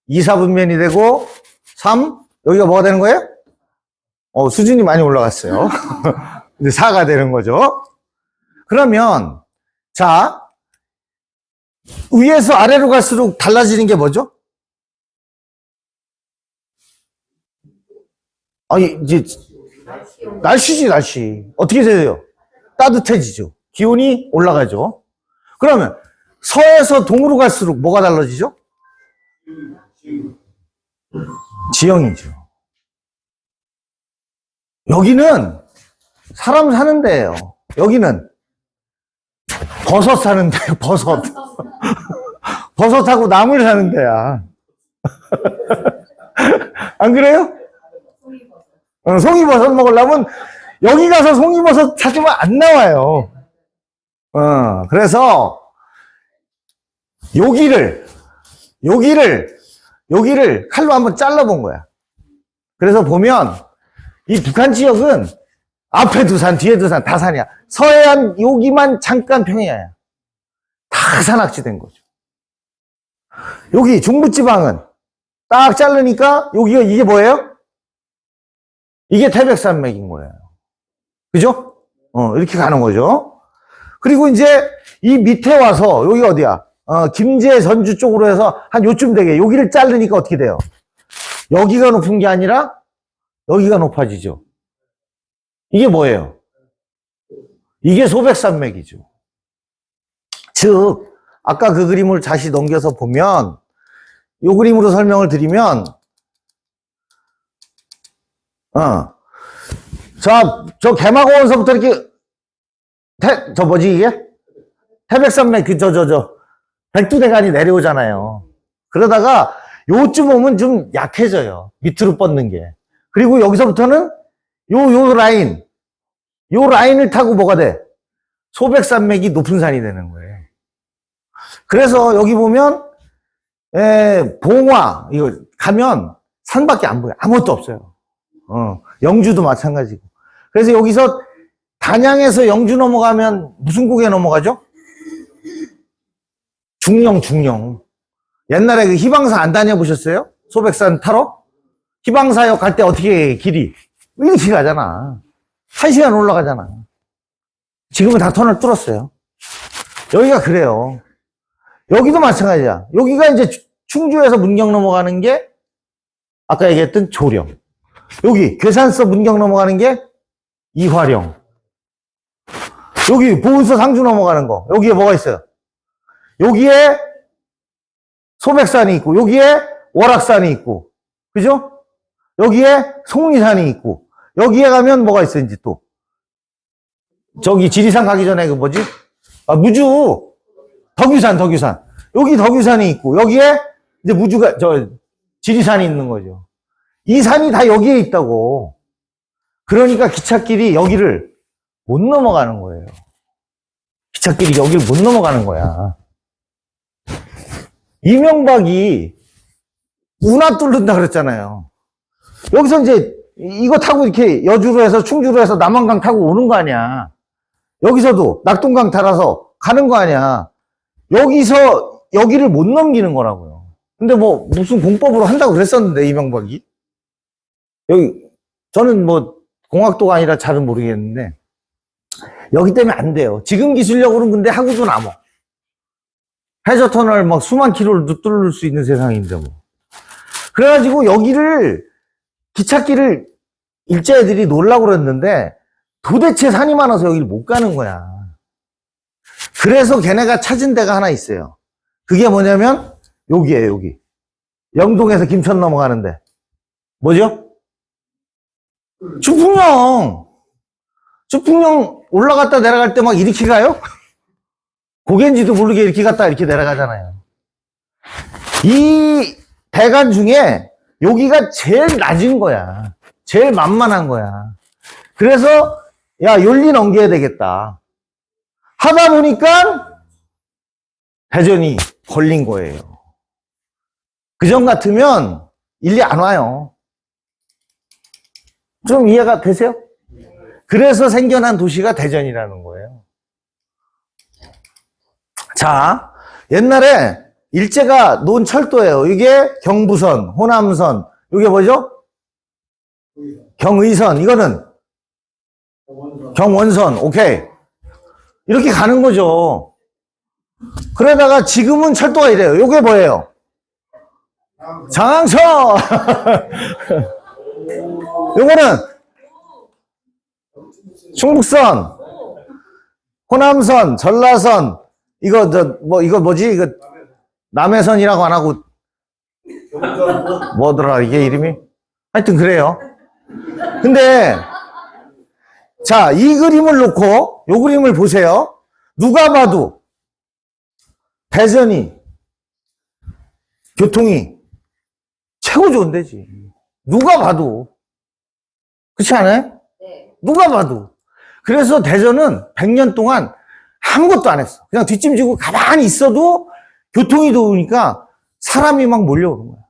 2사분면이 되고 3, 여기가 뭐가 되는 거예요? 수준이 많이 올라갔어요. 이제 4가 되는 거죠. 그러면 자, 위에서 아래로 갈수록 달라지는 게 뭐죠? 이제 날씨지, 날씨. 어떻게 돼요? 따뜻해지죠. 기온이 올라가죠. 그러면 서에서 동으로 갈수록 뭐가 달라지죠? 지형이죠. 여기는 사람 사는 데예요. 여기는 버섯 사는 데예요. 버섯. 버섯하고 나물 사는 데야. 안 그래요? 송이버섯 먹으려면 여기 가서 송이버섯 찾으면 안 나와요. 그래서 여기를 칼로 한번 잘라본 거야. 그래서 보면 이 북한 지역은 앞에도 산, 뒤에도 산, 다 산이야. 서해안 여기만 잠깐 평야야. 다 산악지된 거죠. 여기 중부지방은 딱 자르니까 여기가 이게 뭐예요? 이게 태백산맥인 거예요. 그죠? 이렇게 가는 거죠. 그리고 이제 이 밑에 와서 여기 어디야? 김제 전주 쪽으로 해서 한 요쯤 되게 여기를 자르니까 어떻게 돼요? 여기가 높은 게 아니라 여기가 높아지죠. 이게 뭐예요? 이게 소백산맥이죠. 즉 아까 그 그림을 다시 넘겨서 보면 이 그림으로 설명을 드리면 저 개마고원서부터 이렇게 저 뭐지 이게? 태백산맥 백두대간이 내려오잖아요. 그러다가 요쯤 오면 좀 약해져요. 밑으로 뻗는 게. 그리고 여기서부터는 요 라인을 타고 뭐가 돼? 소백산맥이 높은 산이 되는 거예요. 그래서 여기 보면 봉화 이거 가면 산밖에 안 보여요. 아무것도 없어요. 영주도 마찬가지고. 그래서 여기서 단양에서 영주 넘어가면 무슨 고개 넘어가죠? 중령. 옛날에 그 희방사 안 다녀보셨어요? 소백산 타러? 희방사역 갈 때 어떻게 길이? 이렇게 가잖아. 1시간 올라가잖아. 지금은 다 터널 뚫었어요. 여기가 그래요. 여기도 마찬가지야. 여기가 이제 충주에서 문경 넘어가는 게 아까 얘기했던 조령. 여기 괴산서 문경 넘어가는 게 이화령. 여기 보은서 상주 넘어가는 거. 여기에 뭐가 있어요? 여기에 소백산이 있고 여기에 월악산이 있고 그죠? 여기에 속리산이 있고 여기에 가면 뭐가 있어 이제 또 저기 지리산 가기 전에 그 뭐지? 무주 덕유산 여기 덕유산이 있고 여기에 이제 무주가 지리산이 있는 거죠. 이 산이 다 여기에 있다고. 그러니까 기찻길이 여기를 못 넘어가는 거예요. 기찻길이 여기를 못 넘어가는 거야. 이명박이 운하 뚫는다 그랬잖아요. 여기서 이제 이거 타고 이렇게 여주로 해서 충주로 해서 남한강 타고 오는 거 아니야. 여기서도 낙동강 타라서 가는 거 아니야. 여기서 여기를 못 넘기는 거라고요. 근데 뭐 무슨 공법으로 한다고 그랬었는데 이명박이. 여기 저는 뭐 공학도가 아니라 잘은 모르겠는데 여기 때문에 안 돼요. 지금 기술력으로는 근데 하고도 남어. 해저터널 막 수만 킬로를 뚫을 수 있는 세상인데 뭐. 그래가지고 여기를 기찻길을 일제애들이 놓으려고 그랬는데 도대체 산이 많아서 여기를 못 가는 거야. 그래서 걔네가 찾은 데가 하나 있어요. 그게 뭐냐면 여기에요. 여기 영동에서 김천 넘어가는데 뭐죠? 주풍령 올라갔다 내려갈 때 막 이렇게 가요? 고개인지도 모르게 이렇게 갔다 이렇게 내려가잖아요. 이 대간 중에 여기가 제일 낮은 거야. 제일 만만한 거야. 그래서 야 윤리 넘겨야 되겠다 하다 보니까 대전이 걸린 거예요. 그전 같으면 일리 안 와요. 좀 이해가 되세요? 그래서 생겨난 도시가 대전이라는 거예요. 자, 옛날에 일제가 놓은 철도예요. 이게 경부선, 호남선, 이게 뭐죠? 경의선, 이거는 경원선, 오케이. 이렇게 가는 거죠. 그러다가 지금은 철도가 이래요. 이게 뭐예요? 장항선! 요거는 충북선, 호남선, 전라선, 이거 뭐지? 이거, 남해선이라고 안 하고, 뭐더라, 이게 이름이? 하여튼 그래요. 근데, 자, 이 그림을 놓고, 요 그림을 보세요. 누가 봐도, 대전이, 교통이, 최고 좋은 데지. 누가 봐도. 그렇지 않아요? 네. 누가 봐도. 그래서 대전은 100년 동안 아무것도 안 했어. 그냥 뒷짐지고 가만히 있어도 교통이 좋으니까 사람이 막 몰려오는 거야.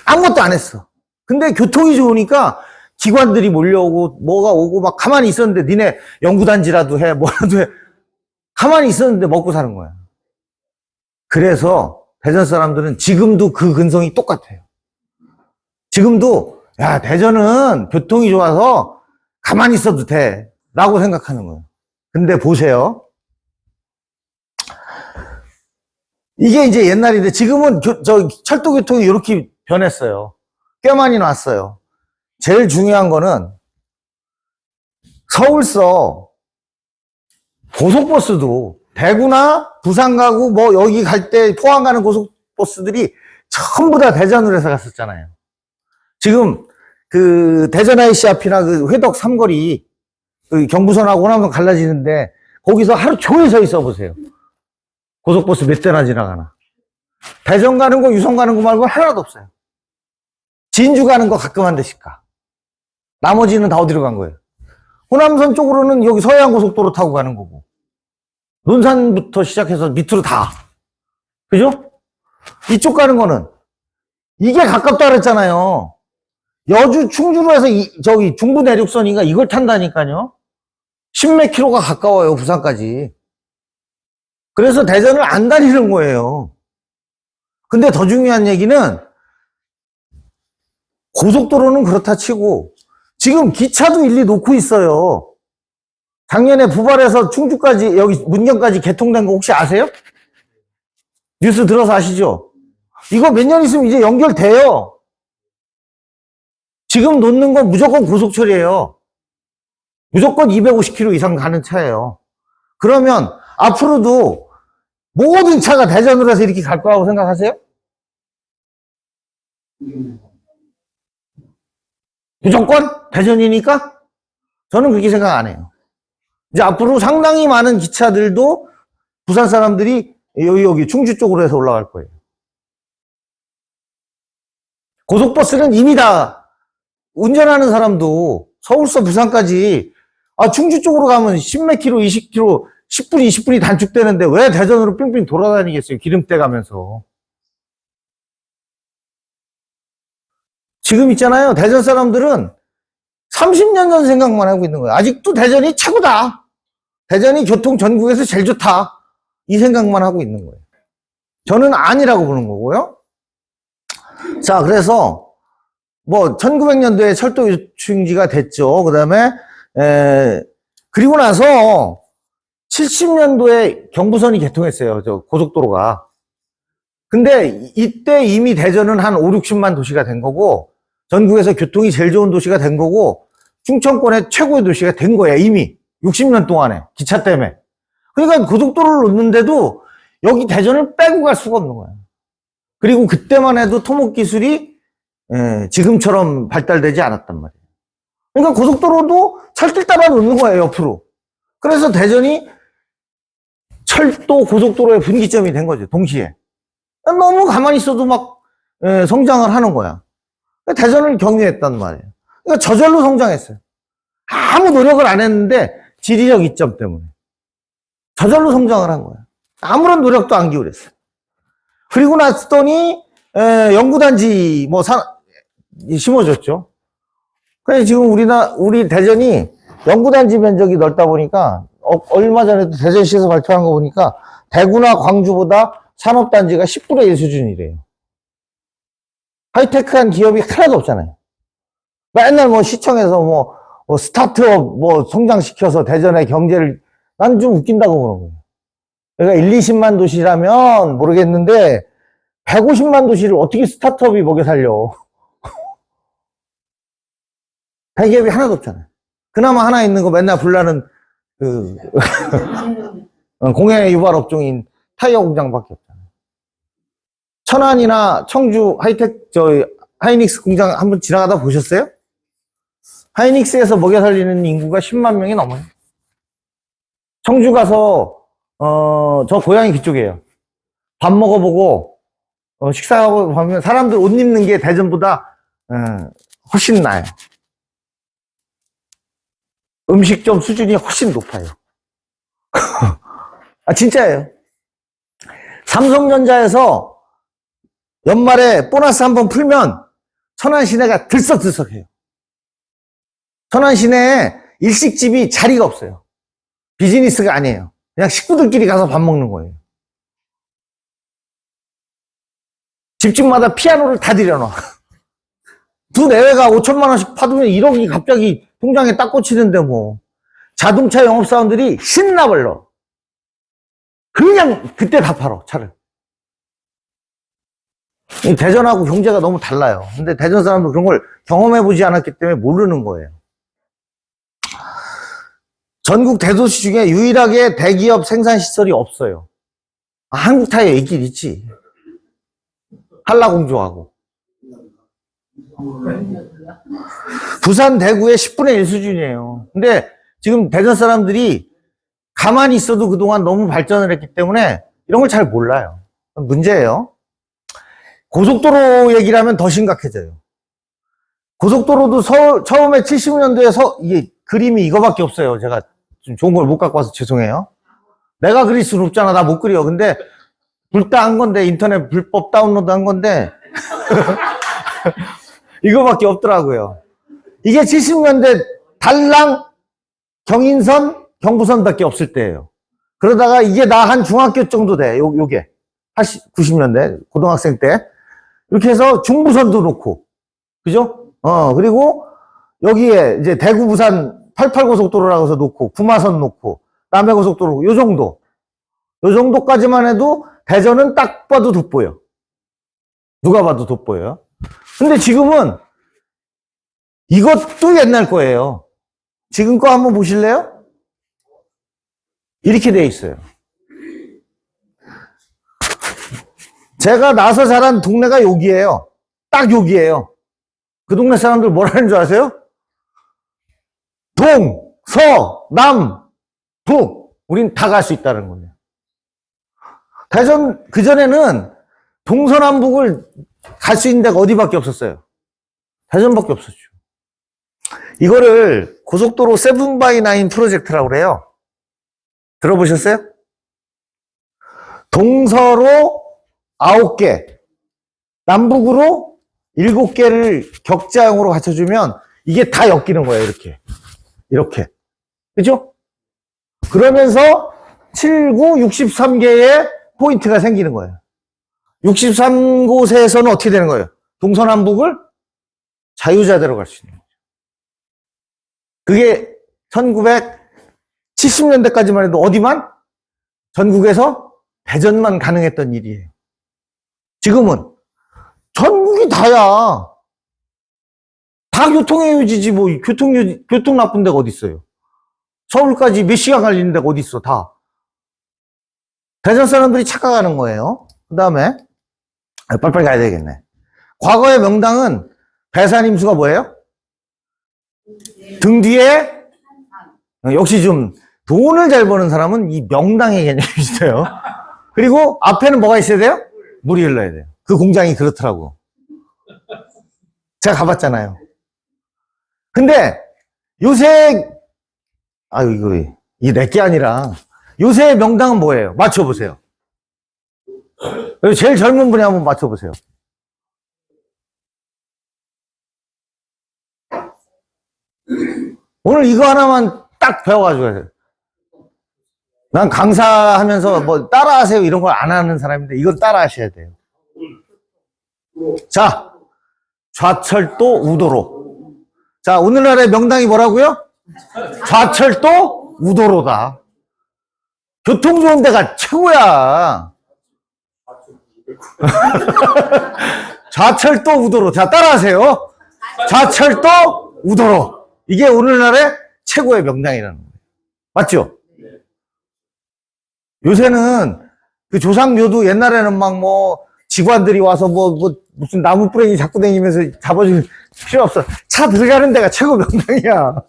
아무것도 안 했어. 근데 교통이 좋으니까 기관들이 몰려오고 뭐가 오고 막 가만히 있었는데 니네 연구단지라도 해, 뭐라도 해. 가만히 있었는데 먹고 사는 거야. 그래서 대전 사람들은 지금도 그 근성이 똑같아요. 지금도 야, 대전은 교통이 좋아서 가만히 있어도 돼 라고 생각하는 거예요. 근데 보세요. 이게 이제 옛날인데 지금은 철도 교통이 이렇게 변했어요. 꽤 많이 났어요. 제일 중요한 거는 서울서 고속버스도 대구나 부산 가고 뭐 여기 갈 때 포항 가는 고속버스들이 전부 다 대전으로 해서 갔었잖아요. 지금 그 대전 IC 앞이나 그 회덕 삼거리 그 경부선하고 호남선 갈라지는데 거기서 하루 종일 서 있어 보세요. 고속버스 몇 대나 지나가나. 대전 가는 거, 유성 가는 거 말고 하나도 없어요. 진주 가는 거 가끔 한 대씩 가. 나머지는 다 어디로 간 거예요? 호남선 쪽으로는 여기 서해안고속도로 타고 가는 거고. 논산부터 시작해서 밑으로 다. 그죠? 이쪽 가는 거는 이게 가깝다 그랬잖아요. 여주, 충주로 해서 저기 중부 내륙선인가 이걸 탄다니까요. 10몇 킬로가 가까워요, 부산까지. 그래서 대전을 안 다니는 거예요. 근데 더 중요한 얘기는 고속도로는 그렇다 치고 지금 기차도 일리 놓고 있어요. 작년에 부발에서 충주까지 여기 문경까지 개통된 거 혹시 아세요? 뉴스 들어서 아시죠? 이거 몇 년 있으면 이제 연결돼요. 지금 놓는 건 무조건 고속철이에요. 무조건 250km 이상 가는 차예요. 그러면 앞으로도 모든 차가 대전으로 해서 이렇게 갈 거라고 생각하세요? 무조건 대전이니까? 저는 그렇게 생각 안 해요. 이제 앞으로 상당히 많은 기차들도 부산 사람들이 여기 충주 쪽으로 해서 올라갈 거예요. 고속버스는 이미 다 운전하는 사람도 서울서 부산까지 충주 쪽으로 가면 10몇 킬로, 20킬로, 10분, 20분이 단축되는데 왜 대전으로 삥삥 돌아다니겠어요? 기름때 가면서. 지금 있잖아요. 대전 사람들은 30년 전 생각만 하고 있는 거예요. 아직도 대전이 최고다. 대전이 교통 전국에서 제일 좋다. 이 생각만 하고 있는 거예요. 저는 아니라고 보는 거고요. 자, 그래서 뭐 1900년도에 철도 유충지가 됐죠. 그다음에 그리고 나서 70년도에 경부선이 개통했어요. 저 고속도로가. 근데 이때 이미 대전은 한 5, 60만 도시가 된 거고 전국에서 교통이 제일 좋은 도시가 된 거고 충청권의 최고의 도시가 된 거예요. 이미 60년 동안에 기차 때문에. 그러니까 고속도로를 놓는데도 여기 대전을 빼고 갈 수가 없는 거예요. 그리고 그때만 해도 토목 기술이 지금처럼 발달되지 않았단 말이에요. 그러니까 고속도로도 철길 따라 놓는 거예요, 옆으로. 그래서 대전이 철도 고속도로의 분기점이 된 거죠, 동시에. 너무 가만히 있어도 막 성장을 하는 거야. 대전을 경유했단 말이에요. 그러니까 저절로 성장했어요. 아무 노력을 안 했는데 지리적 이점 때문에 저절로 성장을 한 거야. 아무런 노력도 안 기울였어요. 그리고 났더니 연구단지 뭐 심어줬죠. 그래서 지금 우리 대전이 연구단지 면적이 넓다 보니까 얼마 전에도 대전시에서 발표한 거 보니까 대구나 광주보다 산업단지가 10분의 1 수준이래요. 하이테크한 기업이 하나도 없잖아요. 맨날 뭐 시청에서 뭐 스타트업 뭐 성장시켜서 대전의 경제를 난 좀 웃긴다고 보는 거예요. 그러니까 1, 20만 도시라면 모르겠는데 150만 도시를 어떻게 스타트업이 먹여 살려. 대기업이 하나도 없잖아요. 그나마 하나 있는 거 맨날 불나는 공해 유발 업종인 타이어 공장밖에 없잖아요. 천안이나 청주 하이닉스 공장 한번 지나가다 보셨어요? 하이닉스에서 먹여 살리는 인구가 10만 명이 넘어요. 청주 가서 저 고향이 그쪽이에요. 밥 먹어보고 식사하고 보면 사람들 옷 입는 게 대전보다 훨씬 나아요. 음식점 수준이 훨씬 높아요. 아, 진짜예요. 삼성전자에서 연말에 보너스 한번 풀면 천안 시내가 들썩들썩해요. 천안 시내에 일식집이 자리가 없어요. 비즈니스가 아니에요. 그냥 식구들끼리 가서 밥 먹는 거예요. 집집마다 피아노를 다 들여놔. 두 내외가 5천만 원씩 받으면 1억이 갑자기 통장에 딱 꽂히는데 뭐. 자동차 영업사원들이 신나벌러. 그냥 그때 다 팔어, 차를. 대전하고 경제가 너무 달라요. 근데 대전 사람도 그런 걸 경험해보지 않았기 때문에 모르는 거예요. 전국 대도시 중에 유일하게 대기업 생산시설이 없어요. 아, 한국타이어 있긴 있지. 한라공조하고. 부산, 대구의 10분의 1 수준이에요. 근데 지금 대전 사람들이 가만히 있어도 그동안 너무 발전을 했기 때문에 이런 걸 잘 몰라요. 문제예요. 고속도로 얘기를 하면 더 심각해져요. 고속도로도 처음에 70년대에 이게 그림이 이거밖에 없어요. 제가 좀 좋은 걸 못 갖고 와서 죄송해요. 내가 그릴 수는 없잖아. 나 못 그려. 근데 불다한 건데, 인터넷 불법 다운로드 한 건데, 이거밖에 없더라고요. 이게 70년대 달랑, 경인선, 경부선밖에 없을 때예요. 그러다가 이게 나 한 중학교 정도 돼. 요게. 90년대, 고등학생 때. 이렇게 해서 중부선도 놓고. 그죠? 그리고 여기에 이제 대구, 부산 88고속도로라고 해서 놓고, 구마선 놓고, 남해고속도로, 요 정도. 요 정도까지만 해도 대전은 딱 봐도 돋보여. 누가 봐도 돋보여요. 근데 지금은 이것도 옛날 거예요. 지금 거 한번 보실래요? 이렇게 돼 있어요. 제가 나서 자란 동네가 여기예요. 딱 여기예요. 그 동네 사람들 뭐라는 줄 아세요? 동, 서, 남, 북. 우린 다 갈 수 있다는 거예요. 대전, 그전에는 동서남북을 갈 수 있는 데가 어디밖에 없었어요. 대전밖에 없었죠. 이거를 고속도로 7x9 프로젝트라고 그래요. 들어보셨어요? 동서로 9개, 남북으로 7개를 격자형으로 갖춰주면 이게 다 엮이는 거예요, 이렇게. 이렇게. 그죠? 그러면서 7, 9, 63개의 포인트가 생기는 거예요. 63곳에서는 어떻게 되는 거예요? 동서남북을 자유자재로 갈 수 있는 거죠. 그게 1970년대까지만 해도 어디만? 전국에서 대전만 가능했던 일이에요. 지금은 전국이 다야. 다 교통의 유지지 뭐 교통 나쁜 데가 어디 있어요? 서울까지 몇 시간 걸리는 데가 어디 있어? 다. 대전 사람들이 착각하는 거예요. 그 다음에 빨리빨리 가야 되겠네. 과거의 명당은 배산임수가 뭐예요? 등 뒤에 역시 좀 돈을 잘 버는 사람은 이 명당의 개념이 있어요. 그리고 앞에는 뭐가 있어야 돼요? 물이 흘러야 돼요. 그 공장이 그렇더라고. 제가 가봤잖아요. 근데 요새 이게 내게 아니라 요새 명당은 뭐예요? 맞춰보세요. 제일 젊은 분이 한번 맞춰보세요. 오늘 이거 하나만 딱 배워가지고 해야 돼요. 난 강사하면서 뭐 따라하세요 이런 걸 안 하는 사람인데 이건 따라하셔야 돼요. 자, 좌철도 우도로. 자, 오늘날의 명당이 뭐라고요? 좌철도 우도로다. 교통 좋은 데가 최고야. 좌철도 우도로. 자, 따라하세요. 좌철도 우도로. 이게 오늘날의 최고의 명당이라는 거예요. 맞죠? 요새는 그 조상묘도 옛날에는 막 뭐 직관들이 와서 뭐 무슨 나무 뿌랭이 잡고 다니면서 잡아줄 필요 없어. 차 들어가는 데가 최고 명당이야.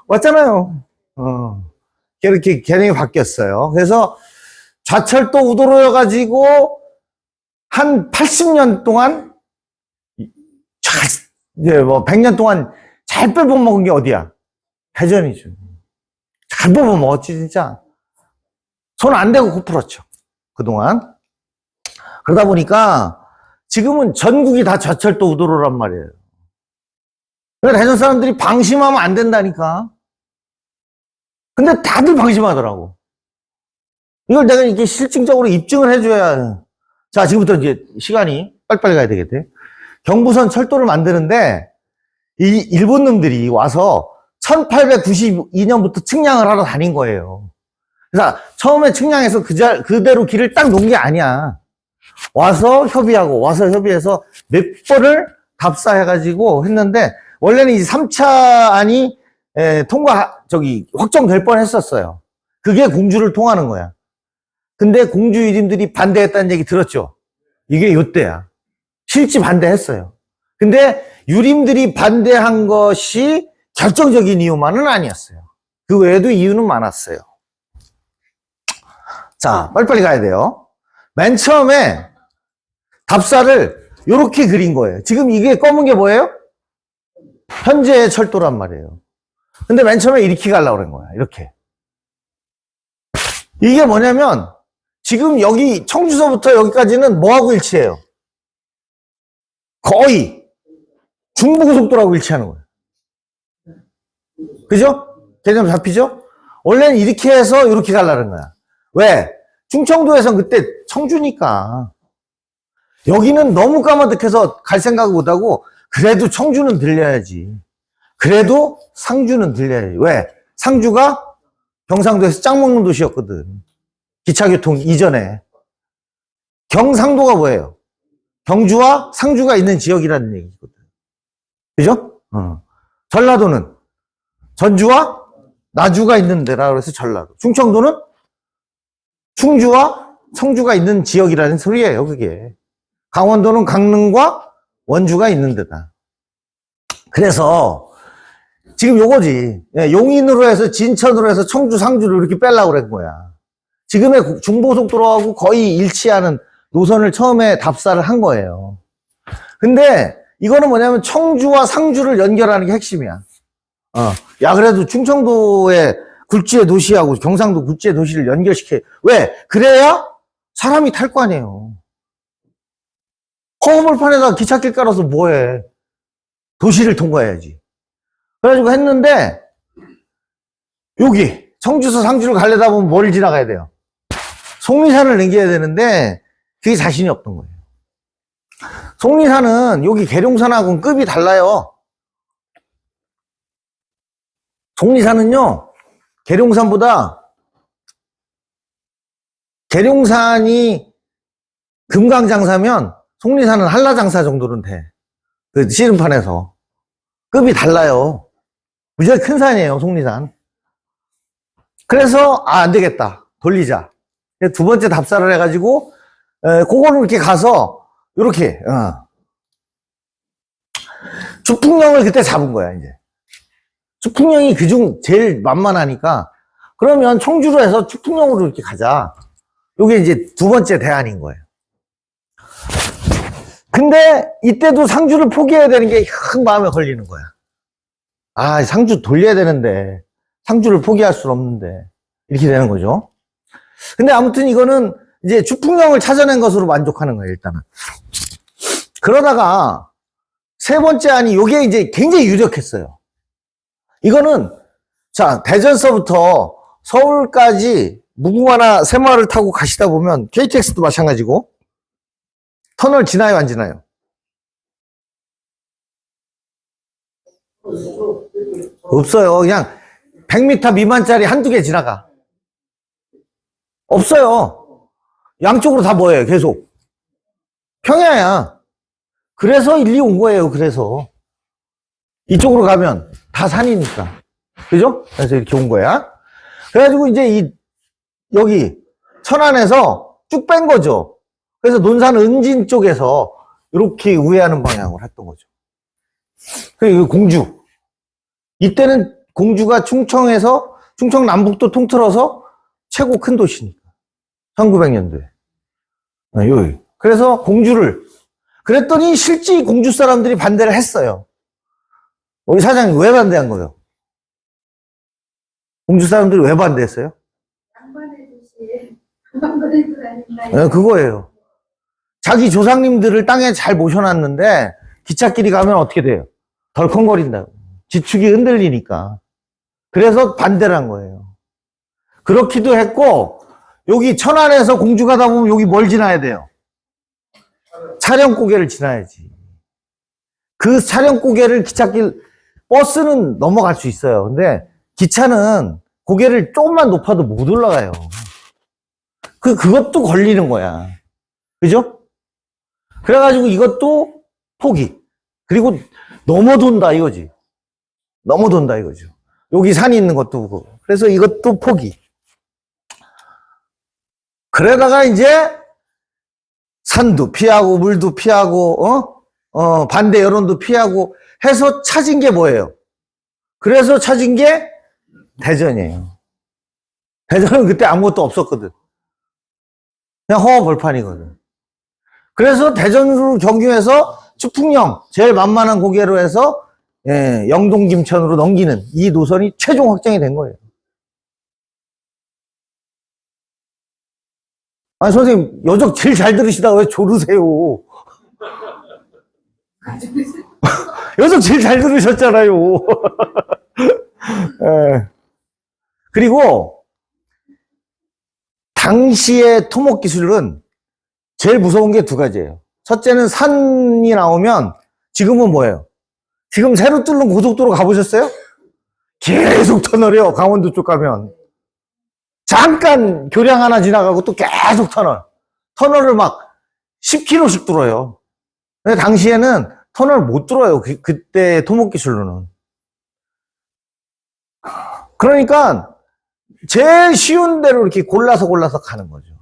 맞잖아요. 이렇게 개념이 바뀌었어요. 그래서 좌철도 우도로여가지고 한 80년 동안 이제 뭐 100년 동안 잘 뽑아먹은 게 어디야? 대전이죠. 잘 뽑아먹었지 진짜. 손 안 대고 코 풀었죠. 그동안. 그러다 보니까 지금은 전국이 다 좌철도 우도로란 말이에요. 그러니까 대전 사람들이 방심하면 안 된다니까. 근데 다들 방심하더라고. 이걸 내가 이렇게 실증적으로 입증을 해줘야. 자, 지금부터 이제 시간이 빨리빨리 가야 되겠대. 경부선 철도를 만드는데 이 일본 놈들이 와서 1892년부터 측량을 하러 다닌 거예요. 그래서 처음에 측량해서 그대로 길을 딱 놓은 게 아니야. 와서 협의해서 몇 번을 답사해가지고 했는데, 원래는 이 3차 안이 확정될 뻔 했었어요. 그게 공주를 통하는 거야. 근데 공주 유림들이 반대했다는 얘기 들었죠? 이게 요때야. 실지 반대했어요. 근데 유림들이 반대한 것이 결정적인 이유만은 아니었어요. 그 외에도 이유는 많았어요. 자, 빨리빨리 가야 돼요. 맨 처음에 답사를 이렇게 그린 거예요. 지금 이게 검은 게 뭐예요? 현재의 철도란 말이에요. 근데 맨 처음에 이렇게 가려고 그런 거야. 이렇게. 이게 뭐냐면 지금 여기 청주서부터 여기까지는 뭐하고 일치해요? 거의 중부고속도로하고 일치하는 거예요. 그죠? 개념 잡히죠? 원래는 이렇게 해서 이렇게 가려는 거야. 왜? 충청도에선 그때 청주니까. 여기는 너무 까마득해서 갈 생각을 못하고, 그래도 청주는 들려야지. 그래도 상주는 들려야지. 왜? 상주가 경상도에서 짱 먹는 도시였거든. 기차교통 이전에. 경상도가 뭐예요? 경주와 상주가 있는 지역이라는 얘기거든. 그죠? 전라도는 전주와 나주가 있는 데라 그래서 전라도. 충청도는 충주와 청주가 있는 지역이라는 소리예요, 그게. 강원도는 강릉과 원주가 있는 데다. 그래서 지금 요거지. 용인으로 해서 진천으로 해서 청주, 상주를 이렇게 빼려고 그런 거야. 지금의 중부고속도로하고 거의 일치하는 노선을 처음에 답사를 한 거예요. 근데 이거는 뭐냐면 청주와 상주를 연결하는 게 핵심이야. 야, 그래도 충청도의 굴지의 도시하고 경상도 굴지의 도시를 연결시켜. 왜? 그래야 사람이 탈 거 아니에요. 허허벌판에다 기찻길 깔아서 뭐해? 도시를 통과해야지. 그래가지고 했는데, 여기, 청주에서 상주를 가려다 보면 뭘 지나가야 돼요? 속리산을 넘겨야 되는데, 그게 자신이 없던 거예요. 속리산은 여기 계룡산하고는 급이 달라요. 속리산은요, 계룡산이 금강장사면 속리산은 한라장사 정도는 돼. 그 씨름판에서. 급이 달라요. 무지하게 큰 산이에요, 속리산. 그래서, 안 되겠다. 돌리자. 두 번째 답사를 해가지고, 그거를 이렇게 가서, 요렇게, 주풍령을 그때 잡은 거야, 이제. 주풍령이 그중 제일 만만하니까, 그러면 청주로 해서 주풍령으로 이렇게 가자. 요게 이제 두 번째 대안인 거예요. 근데 이때도 상주를 포기해야 되는 게 큰 마음에 걸리는 거야. 아, 상주 돌려야 되는데 상주를 포기할 수는 없는데 이렇게 되는 거죠. 근데 아무튼 이거는 이제 주풍령을 찾아낸 것으로 만족하는 거예요, 일단은. 그러다가 세 번째 안이 요게 이제 굉장히 유력했어요. 이거는 자, 대전서부터 서울까지 무궁화나 새마을을 타고 가시다 보면 KTX도 마찬가지고 터널 지나요, 안 지나요? 없어요. 그냥 100m 미만짜리 한두 개 지나가. 없어요. 양쪽으로 다 뭐예요, 계속? 평야야. 그래서 일리 온 거예요, 그래서. 이쪽으로 가면 다 산이니까. 그죠? 그래서 이렇게 온 거야. 그래가지고 이제 여기 천안에서 쭉 뺀 거죠. 그래서 논산 은진 쪽에서 이렇게 우회하는 방향으로 했던 거죠. 그리고 공주. 이때는 공주가 충청 남북도 통틀어서 최고 큰 도시니까. 1900년도에. 그래서 공주를. 그랬더니 실제 공주 사람들이 반대를 했어요. 우리 사장님 왜 반대한 거예요? 공주 사람들이 왜 반대했어요? 양반의 도시, 양반의 도 아닌가요? 네, 그거예요. 자기 조상님들을 땅에 잘 모셔놨는데 기찻길이 가면 어떻게 돼요? 덜컹거린다고. 지축이 흔들리니까. 그래서 반대를 한 거예요. 그렇기도 했고, 여기 천안에서 공주 가다 보면 여기 뭘 지나야 돼요? 차량고개를 지나야지. 그 차량고개를 기찻길, 버스는 넘어갈 수 있어요. 근데 기차는 고개를 조금만 높아도 못 올라가요. 그것도 걸리는 거야. 그죠? 그래가지고 이것도 포기. 그리고 넘어돈다 이거지. 넘어돈다 이거죠. 여기 산이 있는 것도 그거. 그래서 이것도 포기. 그러다가 이제 산도 피하고 물도 피하고 반대 여론도 피하고 해서 찾은 게 뭐예요? 그래서 찾은 게 대전이에요. 대전은 그때 아무것도 없었거든. 그냥 허허벌판이거든. 그래서 대전으로 경유해서 추풍령 제일 만만한 고개로 해서 영동 김천으로 넘기는 이 노선이 최종 확정이 된 거예요. 아니 선생님 여적 제일 잘 들으시다가 왜 조르세요? 여적 제일 잘 들으셨잖아요. 그리고 당시의 토목 기술은 제일 무서운 게 두 가지예요. 첫째는 산이 나오면 지금은 뭐예요? 지금 새로 뚫는 고속도로 가보셨어요? 계속 터널이요. 강원도 쪽 가면. 잠깐 교량 하나 지나가고 또 계속 터널. 터널을 막 10km씩 뚫어요. 근데 당시에는 터널 못 뚫어요. 그때 토목기술로는. 그러니까 제일 쉬운 대로 이렇게 골라서 가는 거죠.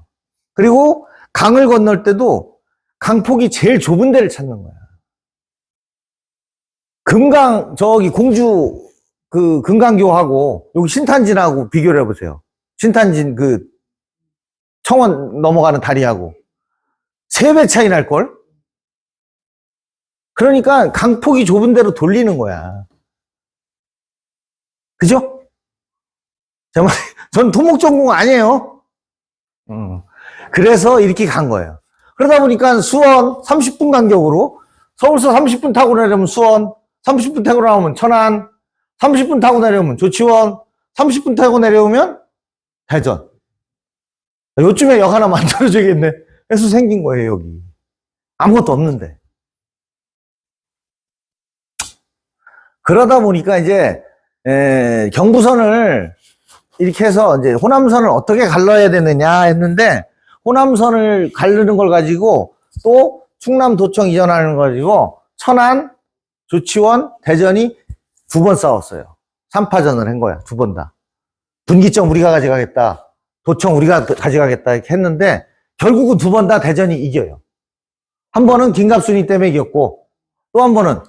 그리고 강을 건널 때도 강폭이 제일 좁은 데를 찾는 거야. 공주, 금강교하고, 여기 신탄진하고 비교를 해보세요. 신탄진 청원 넘어가는 다리하고. 3배 차이 날걸? 그러니까 강폭이 좁은 데로 돌리는 거야. 그죠? 정말, 전 토목 전공 아니에요. 그래서 이렇게 간 거예요. 그러다 보니까 수원 30분 간격으로, 서울서 30분 타고 내려면 수원, 30분 타고 나오면 천안, 30분 타고 내려오면 조치원, 30분 타고 내려오면 대전. 요쯤에 역 하나 만들어줘야겠네. 해서 생긴 거예요, 여기. 아무것도 없는데. 그러다 보니까 이제, 경부선을 이렇게 해서 이제 호남선을 어떻게 갈라야 되느냐 했는데, 호남선을 가르는 걸 가지고 또 충남 도청 이전하는 걸 가지고 천안, 조치원, 대전이 2번 싸웠어요. 3파전을 한 거야. 2번 다. 분기점 우리가 가져가겠다. 도청 우리가 가져가겠다. 이렇게 했는데 결국은 2번 다 대전이 이겨요. 한 번은 김갑순이 때문에 이겼고 또 한 번은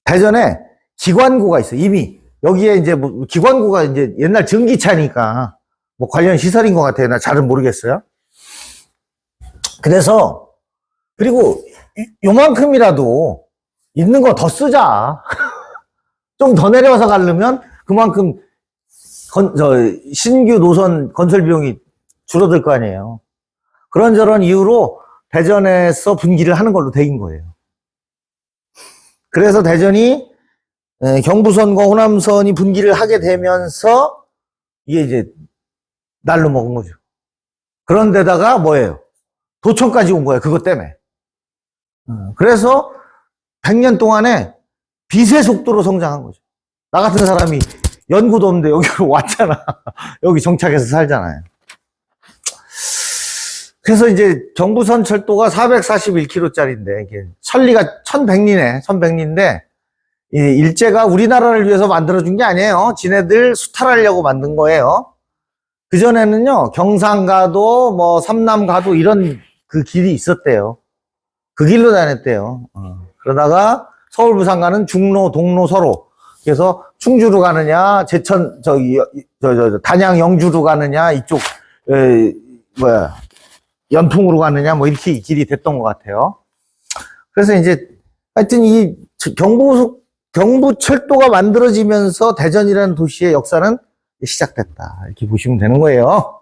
대전에 기관고가 있어요. 이미 여기에 이제 뭐 기관고가 이제 옛날 전기차니까 뭐 관련 시설인 것 같아요. 나 잘은 모르겠어요. 그래서 그리고 요만큼이라도 있는 거 더 쓰자. 좀 더 내려와서 가려면 그만큼 신규 노선 건설 비용이 줄어들 거 아니에요. 그런저런 이유로 대전에서 분기를 하는 걸로 된 거예요. 그래서 대전이 경부선과 호남선이 분기를 하게 되면서 이게 이제 날로 먹은 거죠. 그런데다가 뭐예요? 도청까지 온 거예요. 그것 때문에. 그래서 100년 동안에 빛의 속도로 성장한 거죠. 나 같은 사람이 연구도 없는데 여기로 왔잖아. 여기 정착해서 살잖아요. 그래서 이제 경부선 철도가 441km짜리인데 이게 천리가 1100리네. 1100리인데 일제가 우리나라를 위해서 만들어준 게 아니에요. 지네들 수탈하려고 만든 거예요. 그전에는요, 경상 가도, 뭐, 삼남 가도 이런 그 길이 있었대요. 그 길로 다녔대요. 그러다가 서울, 부산 가는 중로, 동로, 서로. 그래서 충주로 가느냐, 제천, 단양, 영주로 가느냐, 이쪽, 연풍으로 가느냐, 뭐, 이렇게 길이 됐던 것 같아요. 그래서 이제, 하여튼 이 경부철도가 만들어지면서 대전이라는 도시의 역사는 시작됐다. 이렇게 보시면 되는 거예요.